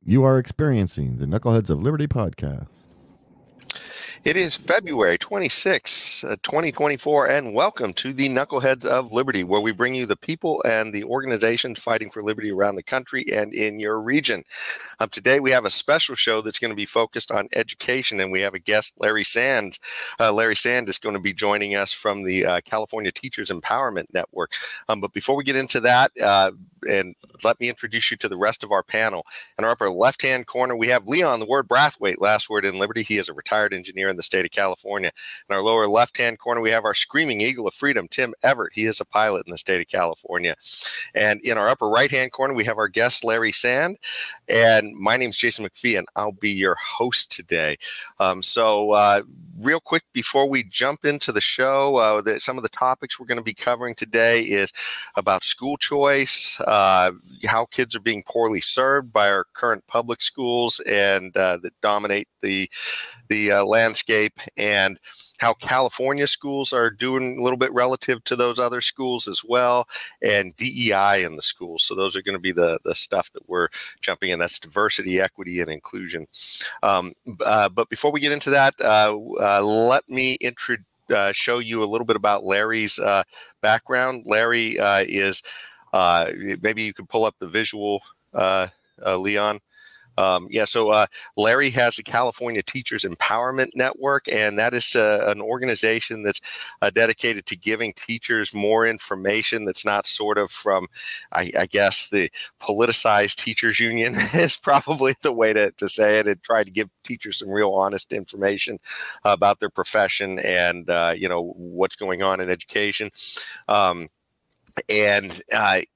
You are experiencing the Knuckleheads of Liberty podcast. It is February 26, 2024, and welcome to the Knuckleheads of Liberty, where we bring you the people and the organizations fighting for liberty around the country and in your region. Today, we have a special show that's going to be focused on education, and we have a guest, Larry Sand. Larry Sand is going to be joining us from the California Teachers Empowerment Network. But before we get into that, and let me introduce you to the rest of our panel. In our upper left-hand corner, we have Leon, the word Brathwaite, last word in Liberty. He is a retired engineer in the state of California. In our lower left-hand corner, we have our screaming eagle of freedom, Tim Everett. He is a pilot in the state of California. And in our upper right-hand corner, we have our guest, Larry Sand. And my name is Jason McPhee, and I'll be your host today. Real quick, before we jump into the show, some of the topics we're going to be covering today is about school choice, how kids are being poorly served by our current public schools and that dominate the landscape, and how California schools are doing a little bit relative to those other schools as well, and DEI in the schools. So those are going to be the stuff that we're jumping in. That's diversity, equity, and inclusion. But before we get into that, let me show you a little bit about Larry's background. Larry is, maybe you could pull up the visual, Leon. So Larry has the California Teachers Empowerment Network, and that is an organization that's dedicated to giving teachers more information that's not sort of from, I guess, the politicized teachers union is probably the way to say it, and try to give teachers some real honest information about their profession and, what's going on in education. And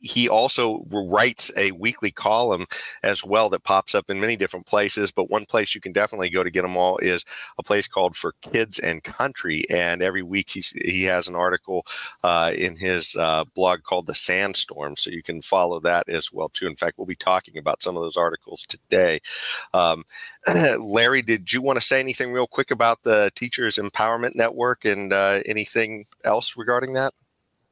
he also writes a weekly column as well that pops up in many different places. But one place you can definitely go to get them all is a place called For Kids and Country. And every week he has an article in his blog called The Sandstorm. So you can follow that as well, too. In fact, we'll be talking about some of those articles today. Larry, did you want to say anything real quick about the Teachers Empowerment Network and anything else regarding that?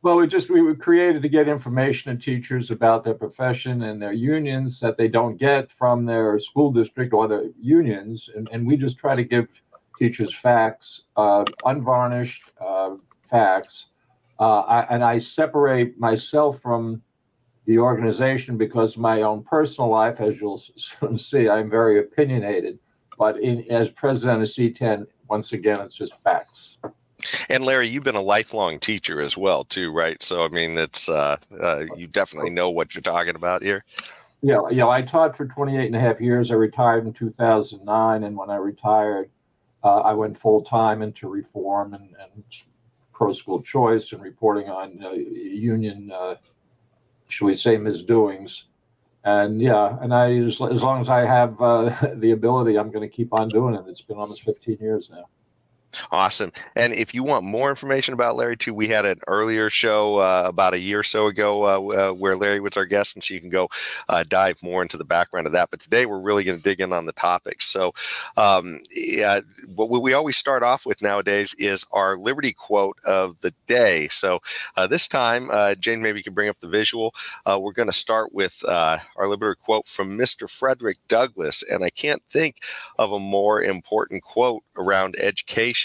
Well, we were created to get information to teachers about their profession and their unions that they don't get from their school district or their unions. And we just try to give teachers facts, unvarnished facts. And I separate myself from the organization because my own personal life, as you'll soon see, I'm very opinionated. But as president of C10, once again, it's just facts. And Larry, you've been a lifelong teacher as well, too, right? So, I mean, it's you definitely know what you're talking about here. Yeah. I taught for 28 and a half years. I retired in 2009. And when I retired, I went full time into reform and pro-school choice and reporting on union, shall we say, misdoings. And as long as I have the ability, I'm going to keep on doing it. It's been almost 15 years now. Awesome. And if you want more information about Larry, too, we had an earlier show about a year or so ago where Larry was our guest, and so you can go dive more into the background of that. But today we're really going to dig in on the topics. So what we always start off with nowadays is our Liberty quote of the day. So this time, Jane, maybe you can bring up the visual. We're going to start with our Liberty quote from Mr. Frederick Douglass. And I can't think of a more important quote around education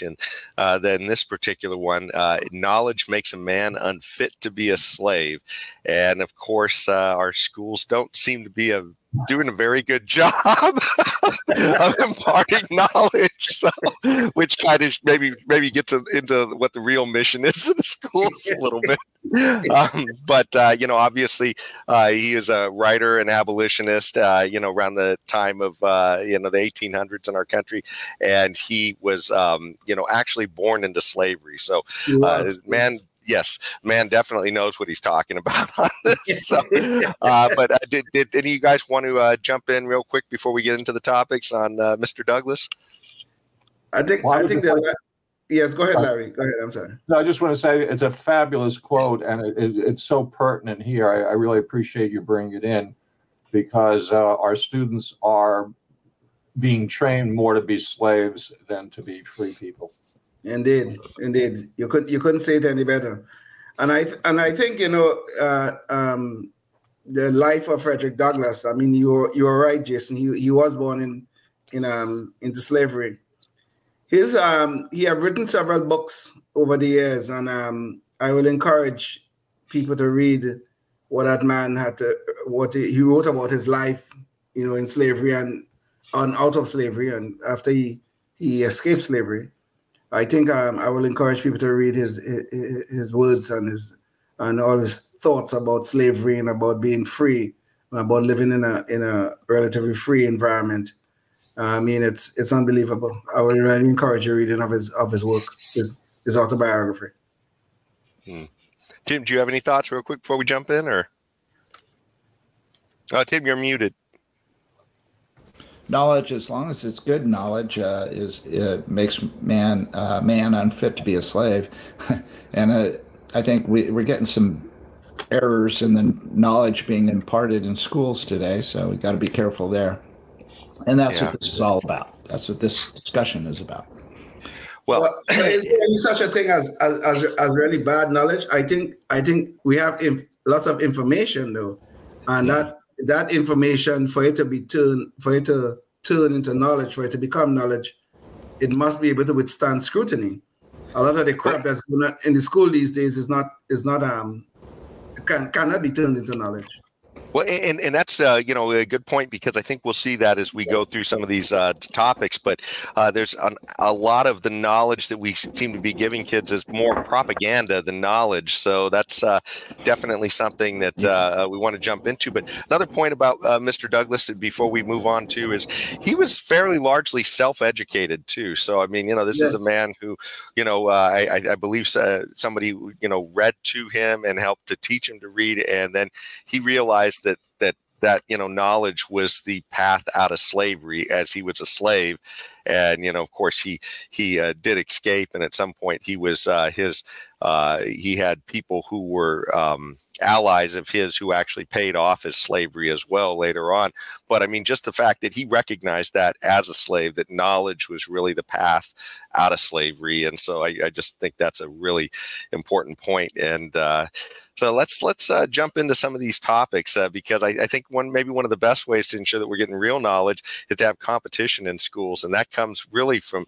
than this particular one. Knowledge makes a man unfit to be a slave. And of course, our schools don't seem to be doing a very good job of imparting knowledge, so, which kind of maybe gets into what the real mission is in the schools a little bit. But obviously, he is a writer and abolitionist, around the time of, the 1800s in our country. And he was, actually born into slavery. So, man definitely knows what he's talking about on this. So, but did any of you guys want to jump in real quick before we get into the topics on Mr. Douglass? I think that. Yes, go ahead, Larry. Go ahead. I'm sorry. No, I just want to say it's a fabulous quote, and it's so pertinent here. I really appreciate you bringing it in because our students are being trained more to be slaves than to be free people. Indeed. You couldn't say it any better. And I think the life of Frederick Douglass. I mean, you're right, Jason. He was born into slavery. He have written several books over the years, and I will encourage people to read what that man what he wrote about his life, in slavery and out of slavery, and after he escaped slavery. I think I will encourage people to read his words and all his thoughts about slavery and about being free and about living in a relatively free environment. I mean, it's unbelievable. I would really encourage a reading of his work, his autobiography. Tim, do you have any thoughts real quick before we jump in, or? Oh, Tim, you're muted. Knowledge, as long as it's good knowledge, makes man unfit to be a slave. And I think we're getting some errors in the knowledge being imparted in schools today, so we got to be careful there. And that's what this is all about. That's what this discussion is about. Well, is there any such a thing as really bad knowledge? I think we have lots of information though, and that information, for it to turn into knowledge, for it to become knowledge, it must be able to withstand scrutiny. A lot of the crap that's going on in the school these days cannot be turned into knowledge. Well, and that's a good point, because I think we'll see that as we go through some of these topics. But there's a lot of the knowledge that we seem to be giving kids is more propaganda than knowledge. So that's definitely something that we want to jump into. But another point about Mr. Douglass, before we move on to, is he was fairly largely self-educated too. So I mean, this is a man who, I believe somebody read to him and helped to teach him to read, and then he realized that knowledge was the path out of slavery, as he was a slave. And of course he did escape, and at some point he was he had people who were allies of his who actually paid off his slavery as well later on. But I mean, just the fact that he recognized that as a slave, that knowledge was really the path out of slavery. And so I just think that's a really important point. And so let's jump into some of these topics, because I think maybe one of the best ways to ensure that we're getting real knowledge is to have competition in schools, and that comes really from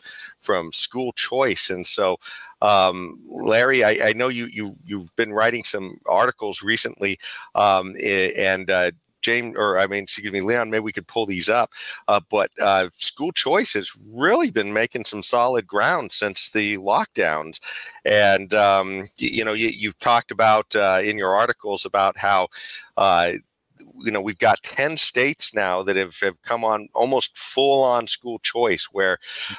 school choice. And so, Larry, I know you've been writing some articles recently, and Leon, maybe we could pull these up. But school choice has really been making some solid ground since the lockdowns. And, you've talked about in your articles about how, we've got 10 states now that have come on almost full on school choice, where,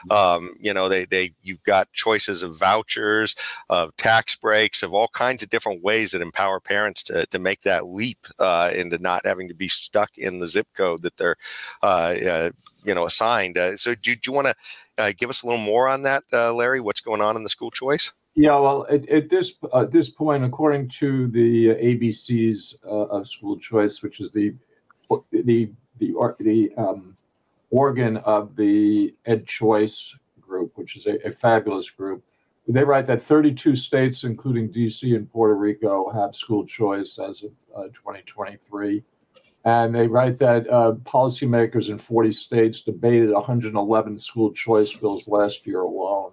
you've got choices of vouchers, of tax breaks, of all kinds of different ways that empower parents to make that leap into not having to be stuck in the zip code that they're, assigned. So do you want to give us a little more on that, Larry? What's going on in the school choice? Yeah, well, at this point, according to the ABCs of school choice, which is the organ of the Ed Choice group, which is a fabulous group, they write that 32 states, including DC and Puerto Rico, have school choice as of 2023. And they write that policymakers in 40 states debated 111 school choice bills last year alone.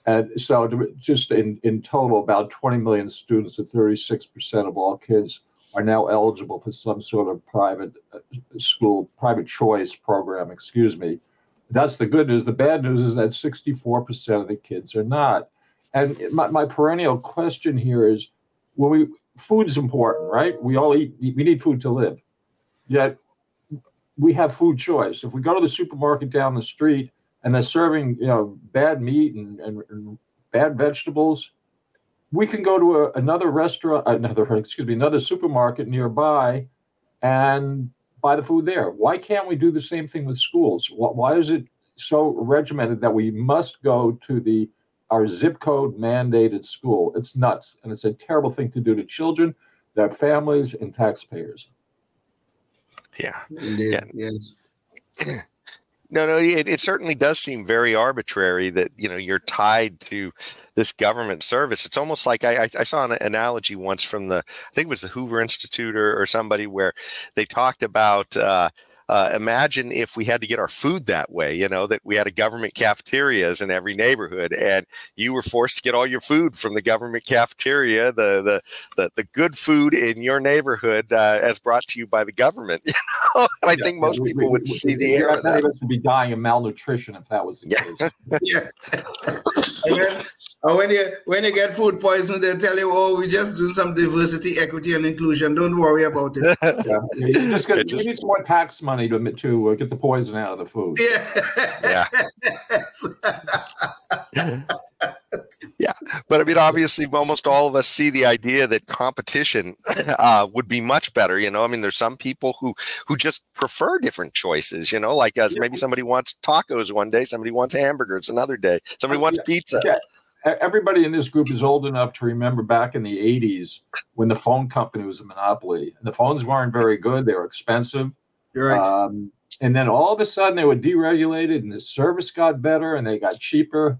And so just in total, about 20 million students, at 36% of all kids, are now eligible for some sort of private choice program, That's the good news. The bad news is that 64% of the kids are not. And my perennial question here is, food is important, right? We all eat, we need food to live. Yet we have food choice. If we go to the supermarket down the street and they're serving, bad meat and bad vegetables, we can go to another supermarket nearby and buy the food there. Why can't we do the same thing with schools? Why is it so regimented that we must go to our zip code mandated school? It's nuts, and it's a terrible thing to do to children, their families, and taxpayers. Yeah. Indeed. Yes. No, it certainly does seem very arbitrary that, you're tied to this government service. It's almost like I saw an analogy once from I think it was the Hoover Institute or somebody, where they talked about, imagine if we had to get our food that way, that we had a government cafeterias in every neighborhood, and you were forced to get all your food from the government cafeteria, the good food in your neighborhood, as brought to you by the government. And I think most people would see the error of that. Many of us would be dying of malnutrition if that was the case. Yeah. And when you get food poisoning, they tell you, "Oh, we're just doing some diversity, equity, and inclusion. Don't worry about it." You need some more tax money to get the poison out of the food. Yeah. Yeah, but I mean, obviously, almost all of us see the idea that competition would be much better. I mean, there's some people who just prefer different choices. Like us. Maybe somebody wants tacos one day, somebody wants hamburgers another day, somebody wants pizza. Yeah. Everybody in this group is old enough to remember back in the 80s when the phone company was a monopoly. And the phones weren't very good. They were expensive. You're right. And then all of a sudden they were deregulated and the service got better and they got cheaper.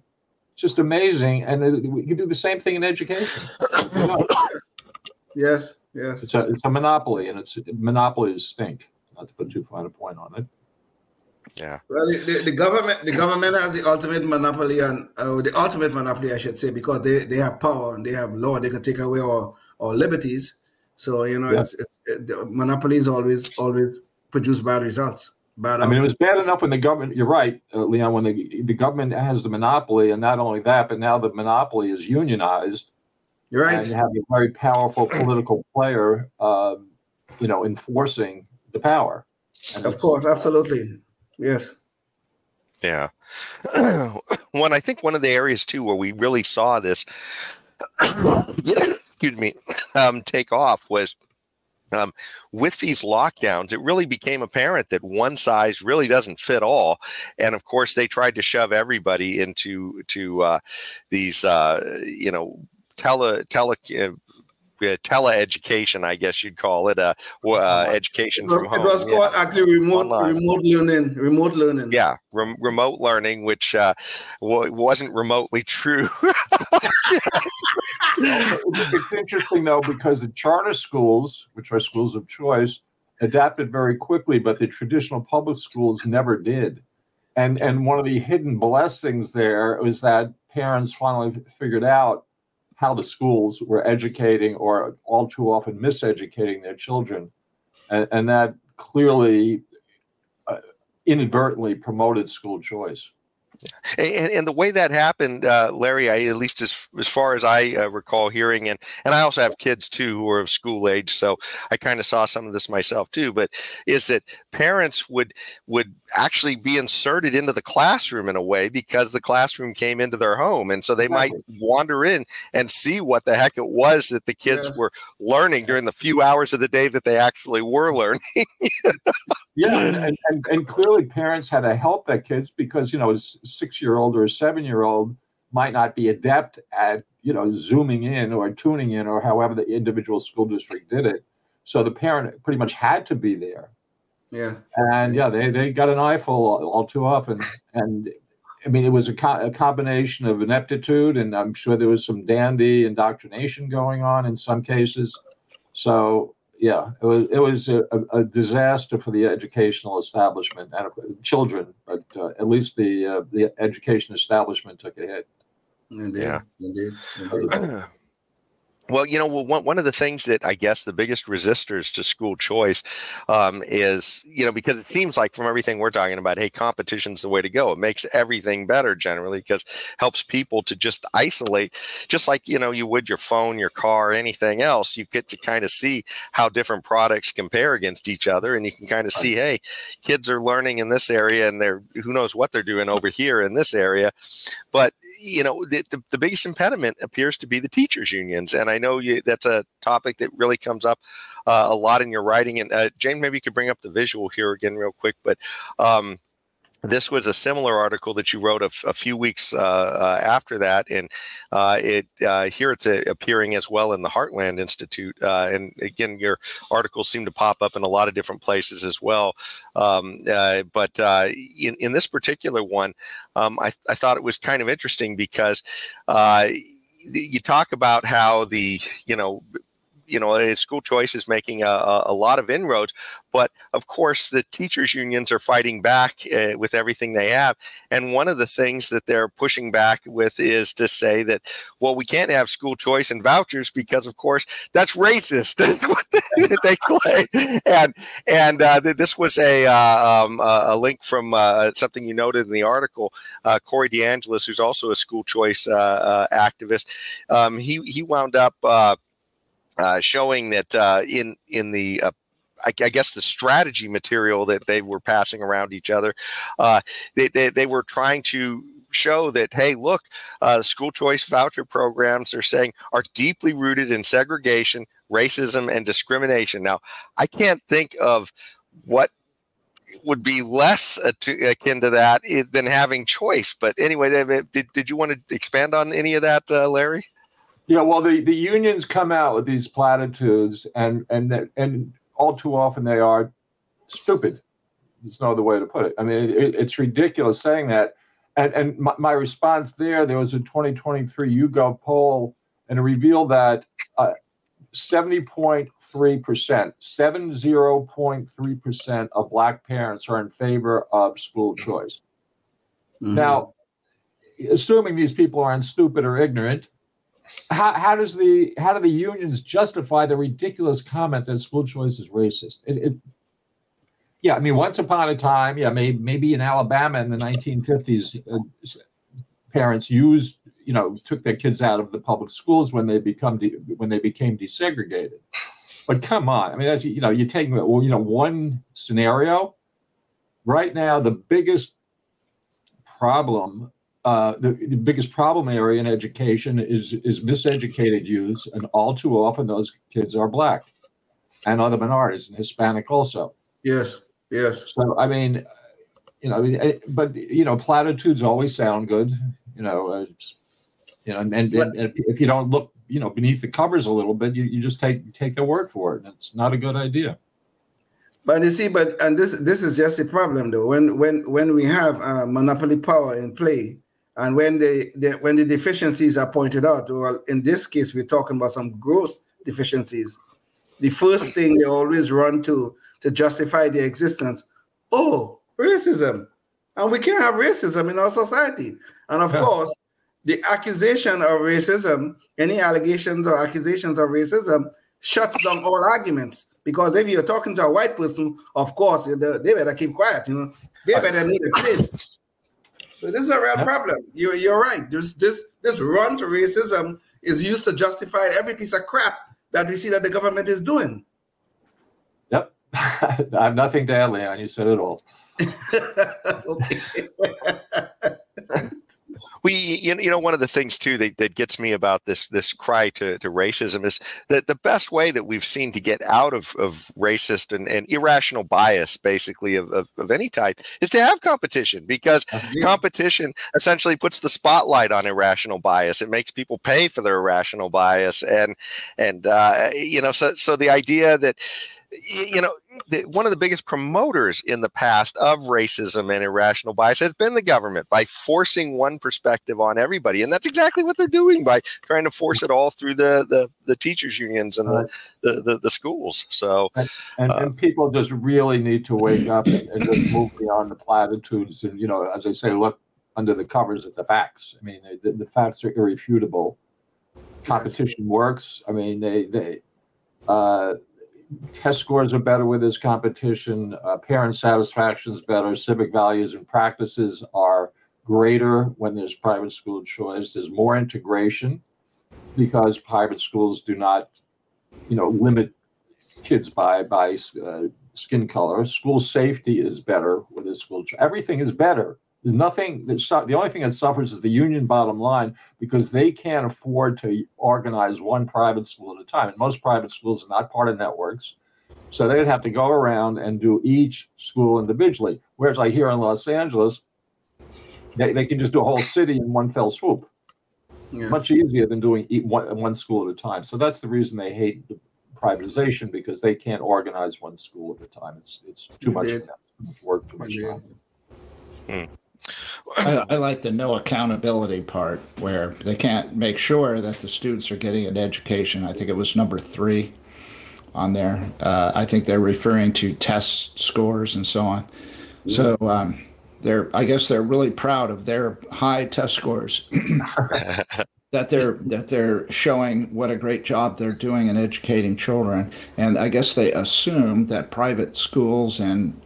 It's just amazing. And we can do the same thing in education. Yes. It's a monopoly, and monopolies stink. Not to put too fine a point on it. Yeah. Well, the government has the ultimate monopoly, I should say, because they have power and they have law. They can take away our liberties. So the monopolies always produce bad results. I mean, it was bad enough when the government. You're right, Leon. When the government has the monopoly, and not only that, but now the monopoly is unionized. You're right. And you have a very powerful political player, enforcing the power. And of course, absolutely. Yes. Yeah. I think one of the areas too where we really saw this, excuse me, take off was with these lockdowns. It really became apparent that one size really doesn't fit all, and of course they tried to shove everybody into these tele-education, I guess you'd call it, education from home. It was called actually remote learning. Yeah, remote learning, which wasn't remotely true. It's interesting, though, because the charter schools, which are schools of choice, adapted very quickly, but the traditional public schools never did. And one of the hidden blessings there was that parents finally figured out how the schools were educating, or all too often miseducating, their children. And that clearly inadvertently promoted school choice. And the way that happened, Larry, at least as far as I recall hearing, and I also have kids too who are of school age, so I kind of saw some of this myself too, but is that parents would actually be inserted into the classroom in a way because the classroom came into their home. And so they might wander in and see what the heck it was that the kids were learning during the few hours of the day that they actually were learning. And clearly parents had to help their kids because, a 6-year-old or a 7-year-old might not be adept at, zooming in or tuning in or however the individual school district did it. So the parent pretty much had to be there. Yeah. And they got an eyeful all too often. And I mean, it was a combination of ineptitude, and I'm sure there was some dandy indoctrination going on in some cases. So yeah, it was a disaster for the educational establishment and children, but at least the education establishment took a hit. Indeed. Well, one of the things that I guess the biggest resistors to school choice is, because it seems like from everything we're talking about, hey, competition's the way to go. It makes everything better generally because it helps people to just isolate, just like, you would your phone, your car, anything else. You get to kind of see how different products compare against each other. And you can kind of see, hey, kids are learning in this area and who knows what they're doing over here in this area. But, the biggest impediment appears to be the teachers' unions. And I know that's a topic that really comes up a lot in your writing. And James, maybe you could bring up the visual here again real quick. But this was a similar article that you wrote a few weeks after that, and here it's appearing as well in the Heartland Institute. And again, your articles seem to pop up in a lot of different places as well. But in this particular one, I thought it was kind of interesting because you talk about how school choice is making a lot of inroads, but of course the teachers unions are fighting back with everything they have. And one of the things that they're pushing back with is to say that, well, we can't have school choice and vouchers because, of course, that's racist. That's what they claim. And this was a link from something you noted in the article. Corey DeAngelis, who's also a school choice activist, he wound up showing that in the I guess the strategy material that they were passing around each other, they were trying to show that, hey, look, school choice voucher programs are saying are deeply rooted in segregation, racism, and discrimination. Now, I can't think of what would be less akin to that than having choice. But anyway, did you want to expand on any of that, Larry? Yeah, well, the unions come out with these platitudes, and all too often they are stupid. There's no other way to put it. I mean, it's ridiculous saying that. And my response there was a 2023 YouGov poll, and it revealed that 70.3% of Black parents are in favor of school choice. Mm-hmm. Now, assuming these people aren't stupid or ignorant, how do the unions justify the ridiculous comment that school choice is racist? Yeah, I mean, once upon a time, yeah, maybe in Alabama in the 1950s, parents took their kids out of the public schools when they became desegregated. But come on, I mean, that's, you're taking one scenario. Right now, the biggest problem. The biggest problem area in education is miseducated youths, and all too often those kids are Black and other minorities, and Hispanic also. Yes. So I mean, but platitudes always sound good, and if you don't look, beneath the covers a little bit, you just take their word for it, and it's not a good idea. But you see, and this is just a problem though. When we have monopoly power in play, and when the deficiencies are pointed out, or in this case we're talking about some gross deficiencies, the first thing they always run to justify their existence, racism, and we can't have racism in our society. And of course, the accusation of racism, any allegations or accusations of racism, shuts down all arguments. Because if you're talking to a white person, of course, they better keep quiet. They better know the place. So this is a real problem. You're right. This run to racism is used to justify every piece of crap that we see that the government is doing. Yep. I have nothing to add, Leon. You said it all. One of the things too that gets me about this cry to racism is that the best way that we've seen to get out of racist and irrational bias, basically of any type, is to have competition, because competition essentially puts the spotlight on irrational bias. It makes people pay for their irrational bias, and so the idea that one of the biggest promoters in the past of racism and irrational bias has been the government, by forcing one perspective on everybody. And that's exactly what they're doing by trying to force it all through the teachers unions and the schools. So, and people just really need to wake up and just move beyond the platitudes. And, as I say, look under the covers at the facts. I mean, the facts are irrefutable. Competition works. I mean, test scores are better with this competition. Parent satisfaction is better. Civic values and practices are greater when there's private school choice. There's more integration because private schools do not, limit kids by skin color. School safety is better with this school choice. Everything is better. There's nothing. The only thing that suffers is the union bottom line, because they can't afford to organize one private school at a time. And most private schools are not part of networks. So they'd have to go around and do each school individually. Whereas like here in Los Angeles, they can just do a whole city in one fell swoop. Yeah. Much easier than doing one school at a time. So that's the reason they hate privatization, because they can't organize one school at a time. It's too much for them, too much work, too much time. I like the no accountability part, where they can't make sure that the students are getting an education. I think it was number 3 on there. I think they're referring to test scores and so on. So I guess they're really proud of their high test scores. that they're showing what a great job they're doing in educating children. And I guess they assume that private schools and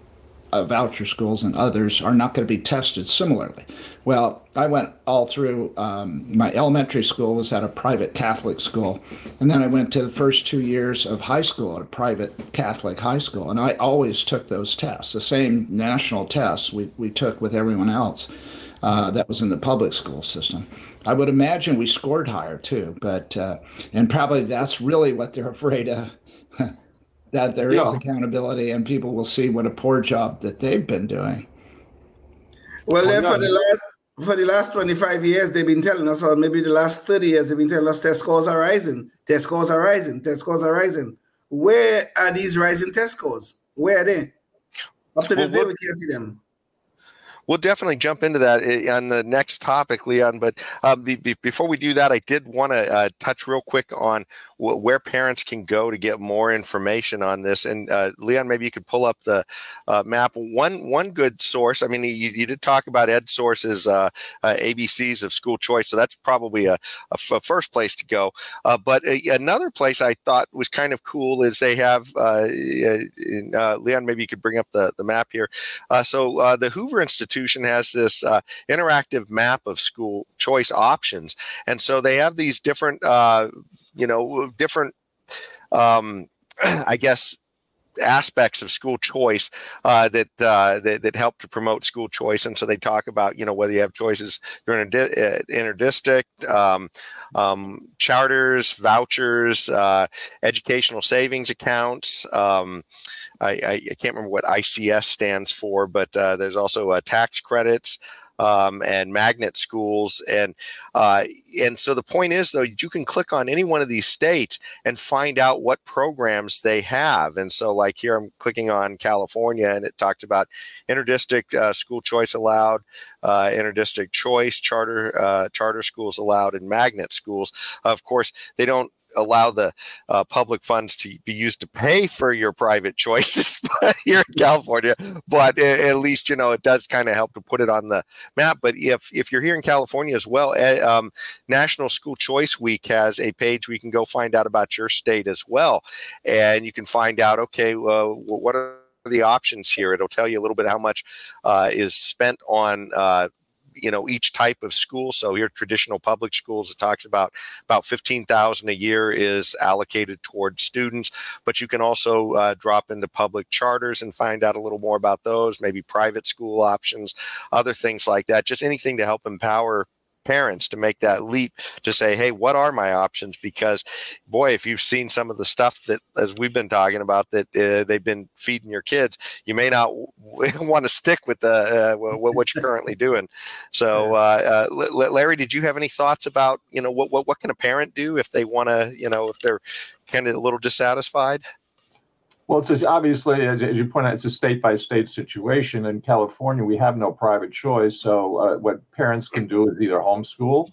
voucher schools and others are not going to be tested similarly. Well, I went all through, my elementary school was at a private Catholic school, and then I went to the first 2 years of high school at a private Catholic high school, and I always took those tests, the same national tests we took with everyone else that was in the public school system. I would imagine we scored higher too, but and probably that's really what they're afraid of, that there is accountability and people will see what a poor job that they've been doing. Well, then for the last 25 years, they've been telling us, or maybe the last 30 years, they've been telling us test scores are rising, test scores are rising, test scores are rising. Where are these rising test scores? Where are they? Up to this day, we can't see them. We'll definitely jump into that on the next topic, Leon. But before we do that, I did want to touch real quick on where parents can go to get more information on this. And Leon, maybe you could pull up the map. One good source. I mean, you did talk about EdSource's ABCs of school choice, so that's probably a first place to go. But another place I thought was kind of cool is they have Leon. Maybe you could bring up the map here. So the Hoover Institute has this interactive map of school choice options, and so they have these different, I guess, aspects of school choice that help to promote school choice. And so they talk about, whether you have choices through an interdistrict, charters, vouchers, educational savings accounts. I can't remember what ICS stands for, but there's also tax credits and magnet schools. And so the point is, though, you can click on any one of these states and find out what programs they have. And so like here, I'm clicking on California, and it talked about interdistrict school choice allowed, interdistrict choice, charter schools allowed, and magnet schools. Of course, they don't allow the public funds to be used to pay for your private choices here in California, but at least, it does kind of help to put it on the map. But if you're here in California as well, National School Choice Week has a page where you can go find out about your state as well. And you can find out, okay, what are the options here? It'll tell you a little bit how much is spent on each type of school. So here, traditional public schools, it talks about $15,000 a year is allocated towards students, but you can also drop into public charters and find out a little more about those, maybe private school options, other things like that, just anything to help empower parents to make that leap to say, hey, what are my options? Because boy, if you've seen some of the stuff that, as we've been talking about, that they've been feeding your kids, you may not want to stick with what you're currently doing. So Larry, did you have any thoughts about, what can a parent do if they want to, if they're kind of a little dissatisfied? Well, it's obviously, as you point out, it's a state-by-state situation. In California, we have no private choice. So what parents can do is either homeschool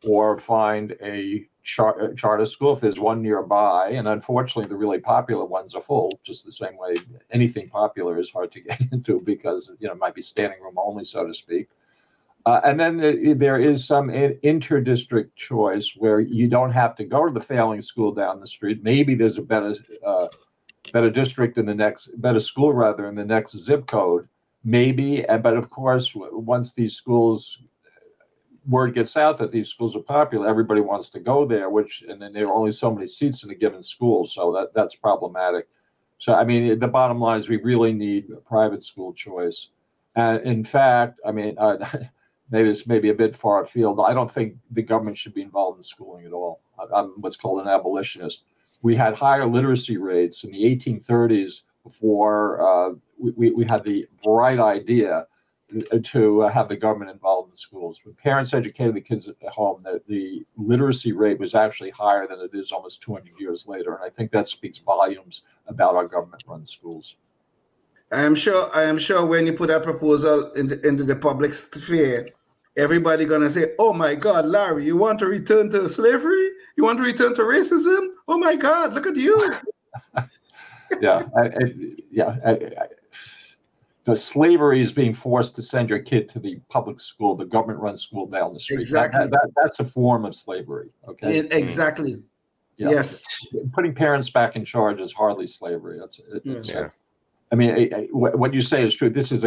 or find a charter school if there's one nearby. And unfortunately, the really popular ones are full, just the same way anything popular is hard to get into because, it might be standing room only, so to speak. And then there is some inter-district choice where you don't have to go to the failing school down the street. Maybe there's a better district in the next, better school rather, in the next zip code, maybe. But of course, once these schools, word gets out that these schools are popular, everybody wants to go there, and then there are only so many seats in a given school. So that's problematic. So, I mean, the bottom line is we really need private school choice. And in fact, I mean, maybe it's a bit far afield. I don't think the government should be involved in schooling at all. I'm what's called an abolitionist. We had higher literacy rates in the 1830s before we had the bright idea to have the government involved in the schools. When parents educated the kids at home, the literacy rate was actually higher than it is almost 200 years later. And I think that speaks volumes about our government-run schools. I am sure when you put that proposal into the public sphere, everybody gonna say, "Oh my God, Larry, you want to return to slavery? You want to return to racism? Oh my God, look at you!" Because slavery is being forced to send your kid to the public school, the government-run school down the street. Exactly. That's a form of slavery. Okay. Exactly. Yeah. Yes. Putting parents back in charge is hardly slavery. I mean, what you say is true. This is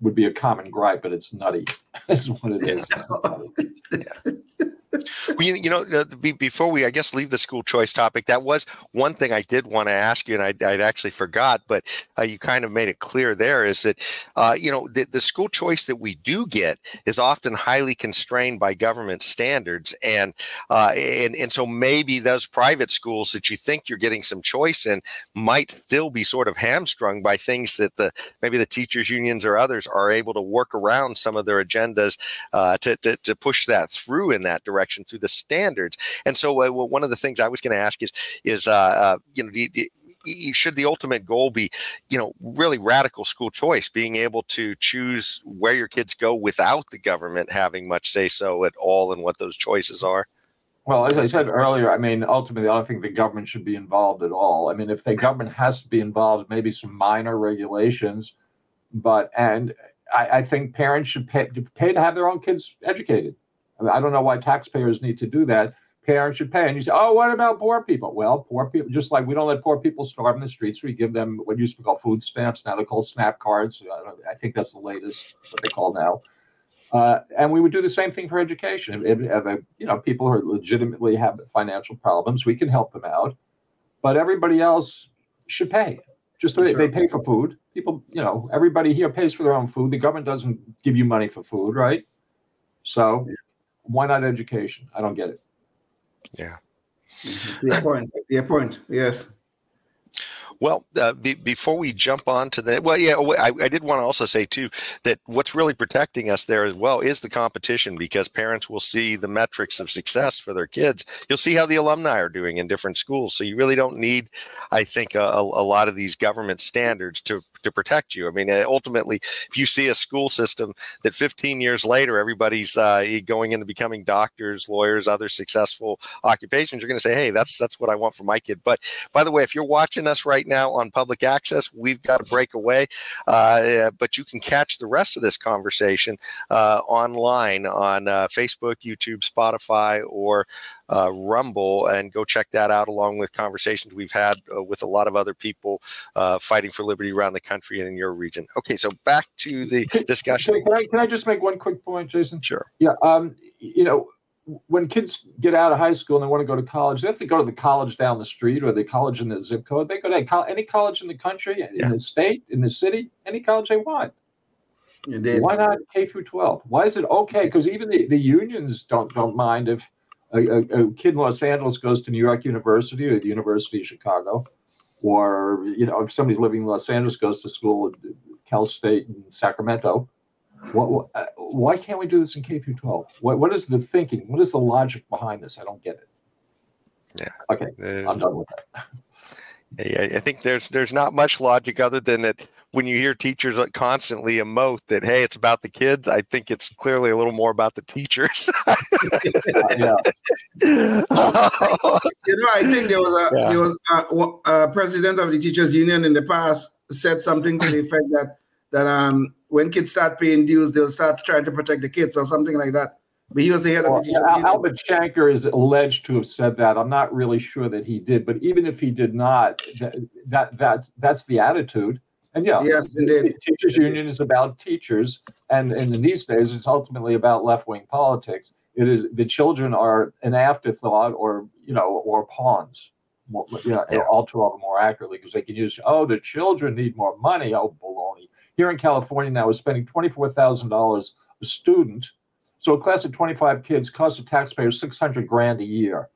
would be a common gripe, but it's nutty. Is what it is. Well, before we, I guess, leave the school choice topic, that was one thing I did want to ask you, and I'd actually forgot, but you kind of made it clear there, is that, the school choice that we do get is often highly constrained by government standards. And so maybe those private schools that you think you're getting some choice in might still be sort of hamstrung by things that maybe the teachers unions or others are able to work around some of their agendas to push that through in that direction through the standards. And so one of the things I was going to ask is should the ultimate goal be, really radical school choice, being able to choose where your kids go without the government having much say so at all in what those choices are? Well, as I said earlier, I mean, ultimately, I don't think the government should be involved at all. I mean, if the government has to be involved, maybe some minor regulations, and I think parents should pay to have their own kids educated. I mean, I don't know why taxpayers need to do that. Parents should pay. And you say, oh, what about poor people? Well, poor people, just like we don't let poor people starve in the streets, we give them what used to be called food stamps. Now they're called SNAP cards. I think that's the latest, what they call now. And we would do the same thing for education. If people who legitimately have financial problems, we can help them out. But everybody else should pay. Just they pay for food. People, everybody here pays for their own food. The government doesn't give you money for food, right? So why not education? I don't get it. Yeah. Your point. Yes. Well, before we jump on to that, I did want to also say, too, that what's really protecting us there as well is the competition, because parents will see the metrics of success for their kids. You'll see how the alumni are doing in different schools. So you really don't need, I think, a lot of these government standards to protect you. I mean, ultimately, if you see a school system that 15 years later, everybody's going into becoming doctors, lawyers, other successful occupations, you're going to say, hey, that's what I want for my kid. But by the way, if you're watching us right now on public access, we've got to break away. But you can catch the rest of this conversation online on Facebook, YouTube, Spotify, or Rumble, and go check that out, along with conversations we've had with a lot of other people fighting for liberty around the country and in your region. Okay, so back to the discussion. Can I just make one quick point, Jason? Sure. Yeah. When kids get out of high school and they want to go to college, they have to go to the college down the street or the college in the zip code. They go to any college in the country, in the state, in the city, any college they want. Why not K through 12? Why is it okay? Because even the unions don't mind if a kid in Los Angeles goes to New York University or the University of Chicago, or if somebody's living in Los Angeles goes to school at Cal State in Sacramento. Why can't we do this in K through 12? What is the thinking? What is the logic behind this? I don't get it. Yeah. Okay, I'm done with that. I think there's not much logic other than that when you hear teachers constantly emote that, hey, it's about the kids. I think it's clearly a little more about the teachers. I think there was a president of the teachers union in the past said something to the effect that when kids start paying dues, they'll start trying to protect the kids or something like that. But he was the head of the teachers union. Albert Shanker is alleged to have said that. I'm not really sure that he did, but even if he did not, that's the attitude. And yes, indeed. The teachers union is about teachers, and in these days, it's ultimately about left-wing politics. It is the children are an afterthought, or pawns. All too often more accurately, because they can use, the children need more money. Oh, baloney. Here in California now, we're spending $24,000 a student. So a class of 25 kids costs the taxpayers $600,000 a year.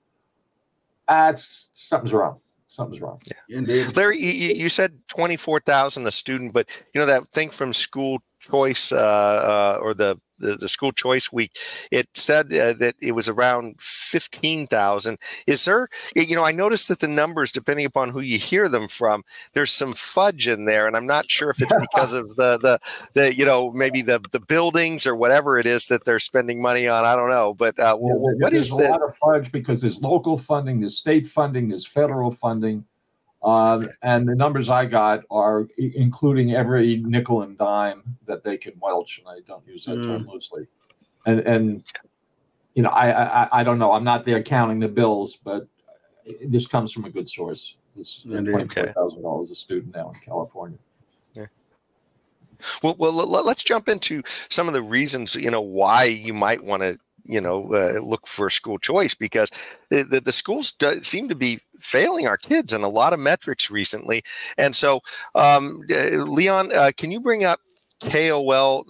Something's wrong. Something's wrong. Yeah. Indeed. Larry, you said 24,000 a student, but you know that thing from school choice or the school choice week, it said that it was around 15,000. Is there, you know, I noticed that the numbers, depending upon who you hear them from, there's some fudge in there, and I'm not sure if it's because of the you know, maybe the buildings or whatever it is that they're spending money on. I don't know, but what is there's a lot of fudge because there's local funding, there's state funding, there's federal funding. And the numbers I got are including every nickel and dime that they can welch, and I don't use that term loosely. And you know, I don't know. I'm not there counting the bills, but this comes from a good source. It's $24,000 a student now in California. Yeah. Well, let's jump into some of the reasons, you know, why you might want to, you know, look for school choice, because the schools seem to be failing our kids in a lot of metrics recently. And so, Leon, can you bring up KOL?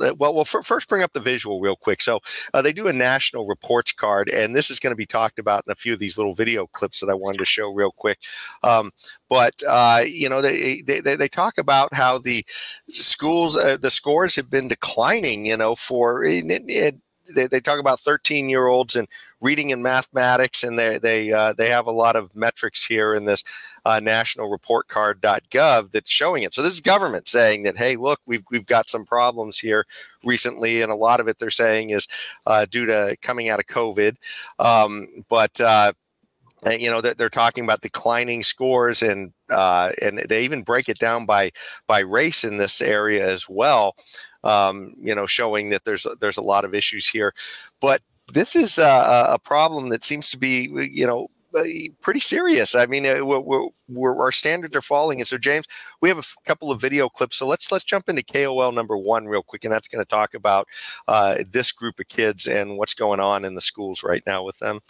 First bring up the visual real quick. So they do a national reports card, and this is going to be talked about in a few of these little video clips that I wanted to show real quick. But you know, they talk about how the schools, the scores have been declining, you know, for they talk about 13-year-olds and reading and mathematics, and they have a lot of metrics here in this nationalreportcard.gov that's showing it. So this is government saying that, hey, look, we've got some problems here recently, and a lot of it they're saying is due to coming out of COVID. You know, they're talking about declining scores, and they even break it down by race in this area as well. You know, showing that there's a lot of issues here, but this is a problem that seems to be, you know, pretty serious. I mean, our standards are falling, and so James, we have a couple of video clips. So let's jump into KOL number 1 real quick, and that's going to talk about this group of kids and what's going on in the schools right now with them.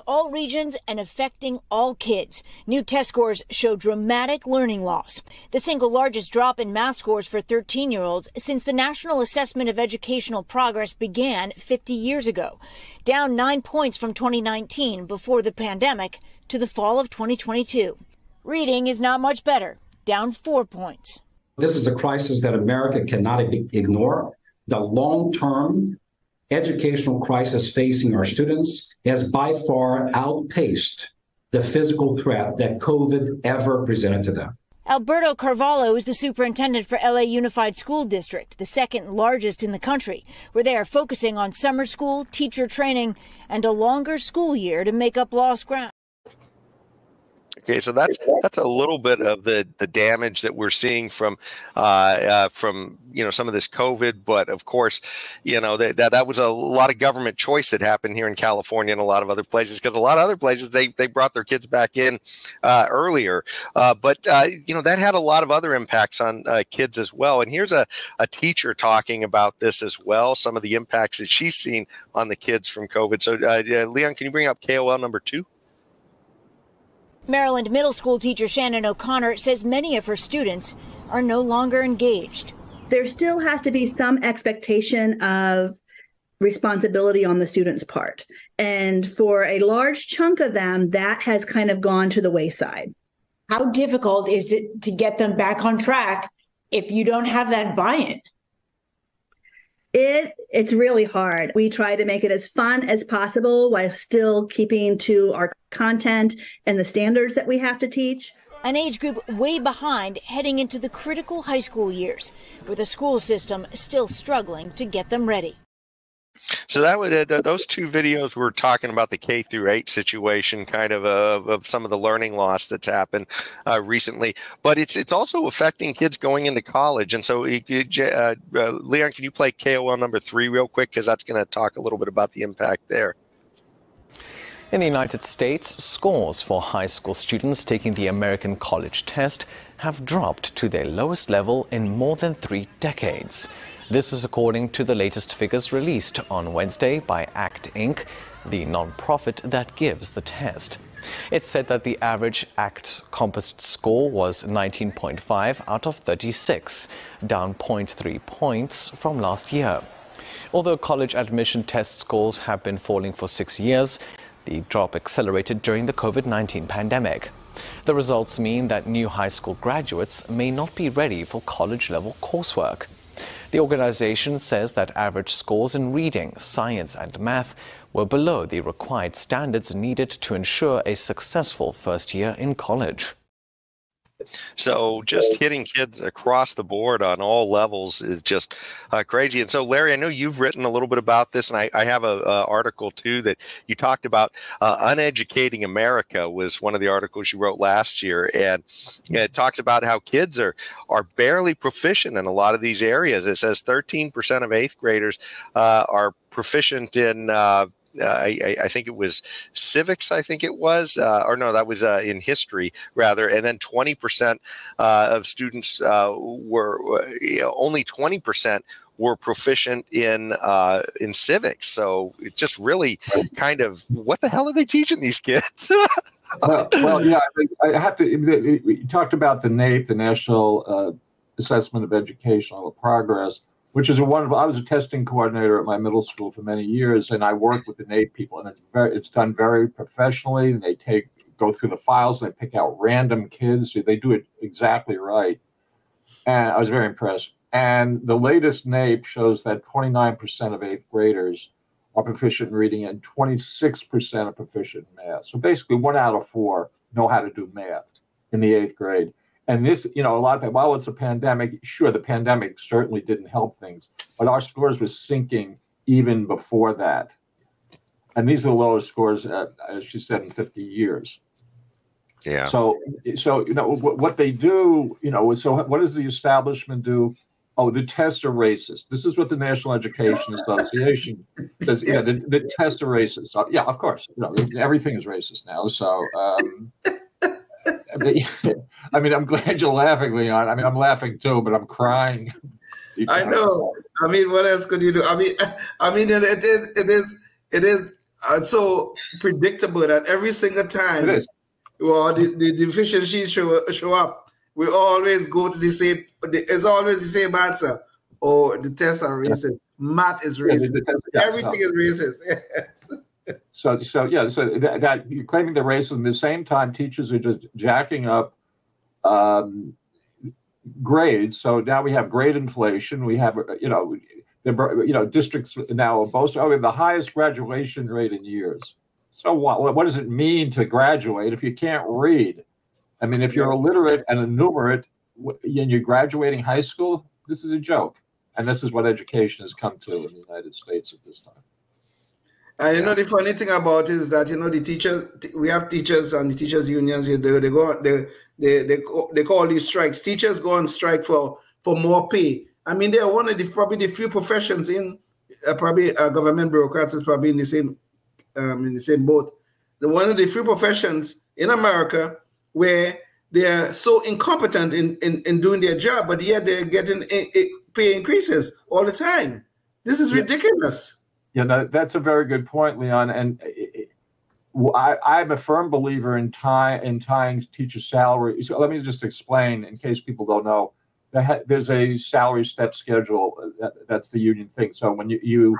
All regions and affecting all kids. New test scores show dramatic learning loss. The single largest drop in math scores for 13-year-olds since the National Assessment of Educational Progress began 50 years ago. Down 9 points from 2019 before the pandemic to the fall of 2022. Reading is not much better, down 4 points. This is a crisis that America cannot ignore. The long-term educational crisis facing our students has by far outpaced the physical threat that COVID ever presented to them. Alberto Carvalho is the superintendent for LA Unified School District, the second largest in the country, where they are focusing on summer school, teacher training, and a longer school year to make up lost ground. Okay, so that's a little bit of the damage that we're seeing from you know, some of this COVID, but of course, you know, that was a lot of government choice that happened here in California and a lot of other places, because a lot of other places they brought their kids back in earlier, but you know, that had a lot of other impacts on kids as well. And here's a teacher talking about this as well, some of the impacts that she's seen on the kids from COVID. So Leon, can you bring up KOL number 2? Maryland middle school teacher Shannon O'Connor says many of her students are no longer engaged. There still has to be some expectation of responsibility on the student's part. And for a large chunk of them, that has kind of gone to the wayside. How difficult is it to get them back on track if you don't have that buy-in? It's really hard. We try to make it as fun as possible while still keeping to our content and the standards that we have to teach. An age group way behind heading into the critical high school years, with the school system still struggling to get them ready. So that was those two videos were talking about the K through 8 situation, kind of some of the learning loss that's happened recently. But it's also affecting kids going into college. And so, Leon, can you play KOL number 3 real quick, because that's going to talk a little bit about the impact there. In the United States, scores for high school students taking the American College Test have dropped to their lowest level in more than 3 decades. This is according to the latest figures released on Wednesday by ACT Inc., the nonprofit that gives the test. It said that the average ACT composite score was 19.5 out of 36, down 0.3 points from last year. Although college admission test scores have been falling for 6 years, The drop accelerated during the COVID-19 pandemic. The results mean that new high school graduates may not be ready for college-level coursework. The organization says that average scores in reading, science, and math were below the required standards needed to ensure a successful first year in college. So just hitting kids across the board on all levels is just crazy. And so, Larry, I know you've written a little bit about this, and I have an article, too, that you talked about. Uneducating America was one of the articles you wrote last year. And it talks about how kids are barely proficient in a lot of these areas. It says 13% of eighth graders are proficient in I think it was civics, I think it was, or no, that was in history rather. And then 20% of students were only 20% were proficient in civics. So it just really kind of, what the hell are they teaching these kids? Well, yeah, I have to. You talked about the NAEP, the National Assessment of Educational Progress, which is a wonderful. I was a testing coordinator at my middle school for many years, and I worked with the NAEP people, and it's done very professionally. They go through the files, and they pick out random kids. So they do it exactly right, and I was very impressed. And the latest NAEP shows that 29% of eighth graders are proficient in reading, and 26% are proficient in math. So basically, 1 out of 4 know how to do math in the eighth grade. And this, a lot of people, while it's a pandemic, sure, the pandemic certainly didn't help things, but our scores were sinking even before that. And these are the lowest scores, as she said, in 50 years. Yeah. So what they do, so what does the establishment do? Oh, the tests are racist. This is what the National Education Association says. Yeah, the tests are racist. So, yeah, of course, everything is racist now. So. I mean, I'm glad you're laughing, Leon. I mean, I'm laughing too, but I'm crying. I know. I mean, what else could you do? I mean, it is so predictable that every single time, well, the deficiencies show up, we always go to the same. It's always the same answer. Oh, the tests are racist. Math is racist. Everything is racist. So that you're claiming the racism. At the same time, teachers are just jacking up grades. So now we have grade inflation. We have, districts now boasting, we have the highest graduation rate in years. So what does it mean to graduate if you can't read? I mean, if you're illiterate and enumerate and you're graduating high school, this is a joke. And this is what education has come to in the United States at this time. And the funny thing about it is that the teachers, we have teachers and the teachers unions here. They call these strikes. Teachers go on strike for more pay. I mean, they are one of probably the few professions in government bureaucrats is probably in the same boat. One of the few professions in America where they are so incompetent in doing their job, but yet they're getting pay increases all the time. This is ridiculous. Yeah, no, that's a very good point, Leon. And I'm a firm believer in tying teacher salary. So let me just explain, in case people don't know. There's a salary step schedule. That's the union thing. So when you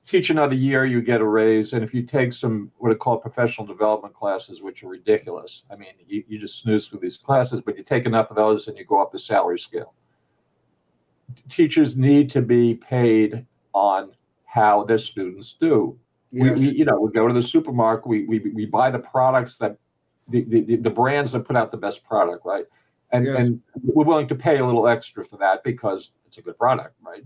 teach another year, you get a raise. And if you take some what are called professional development classes, which are ridiculous. I mean, you just snooze through these classes, but you take enough of those and you go up the salary scale. Teachers need to be paid on how their students do. Yes. We go to the supermarket, we buy the products that the brands that put out the best product, right? And we're willing to pay a little extra for that because it's a good product, right?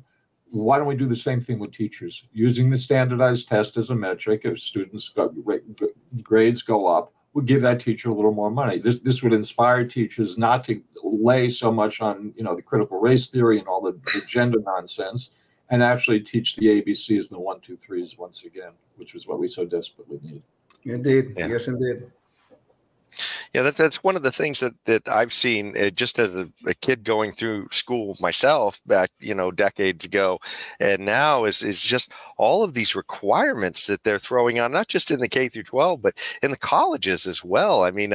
Why don't we do the same thing with teachers? Using the standardized test as a metric, if students grades go up, we'll give that teacher a little more money. This would inspire teachers not to lay so much on the critical race theory and all the gender nonsense, and actually teach the ABCs and the 1, 2, 3s once again, which is what we so desperately need. Indeed. Yeah. Yes, indeed. Yeah, that's one of the things that I've seen just as a kid going through school myself back, decades ago. And now is just all of these requirements that they're throwing on, not just in the K through 12, but in the colleges as well. I mean,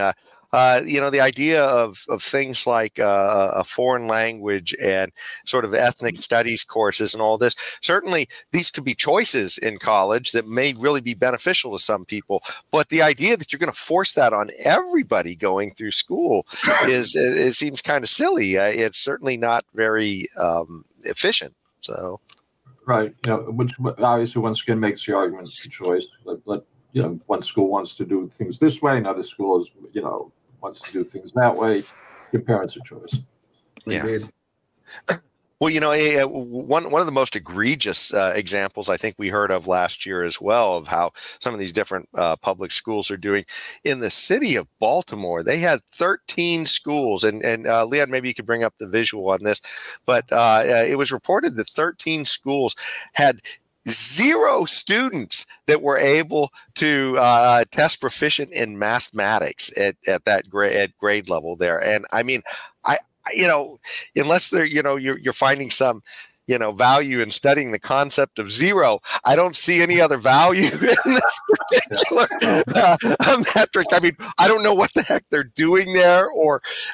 the idea of things like a foreign language and sort of ethnic studies courses and all this, certainly these could be choices in college that may really be beneficial to some people. But the idea that you're going to force that on everybody going through school it seems kind of silly. It's certainly not very efficient. So, right, which obviously once again makes the argument for choice. One school wants to do things this way, another school wants to do things that way. Give parents a choice. Yeah. Well, one of the most egregious examples I think we heard of last year as well of how some of these different public schools are doing in the city of Baltimore. They had 13 schools, and Leon, maybe you could bring up the visual on this, but it was reported that 13 schools had 0 students that were able to test proficient in mathematics at that grade level there. And I mean, unless they're, you're finding some, value in studying the concept of zero, I don't see any other value in this particular metric. I mean, I don't know what the heck they're doing there,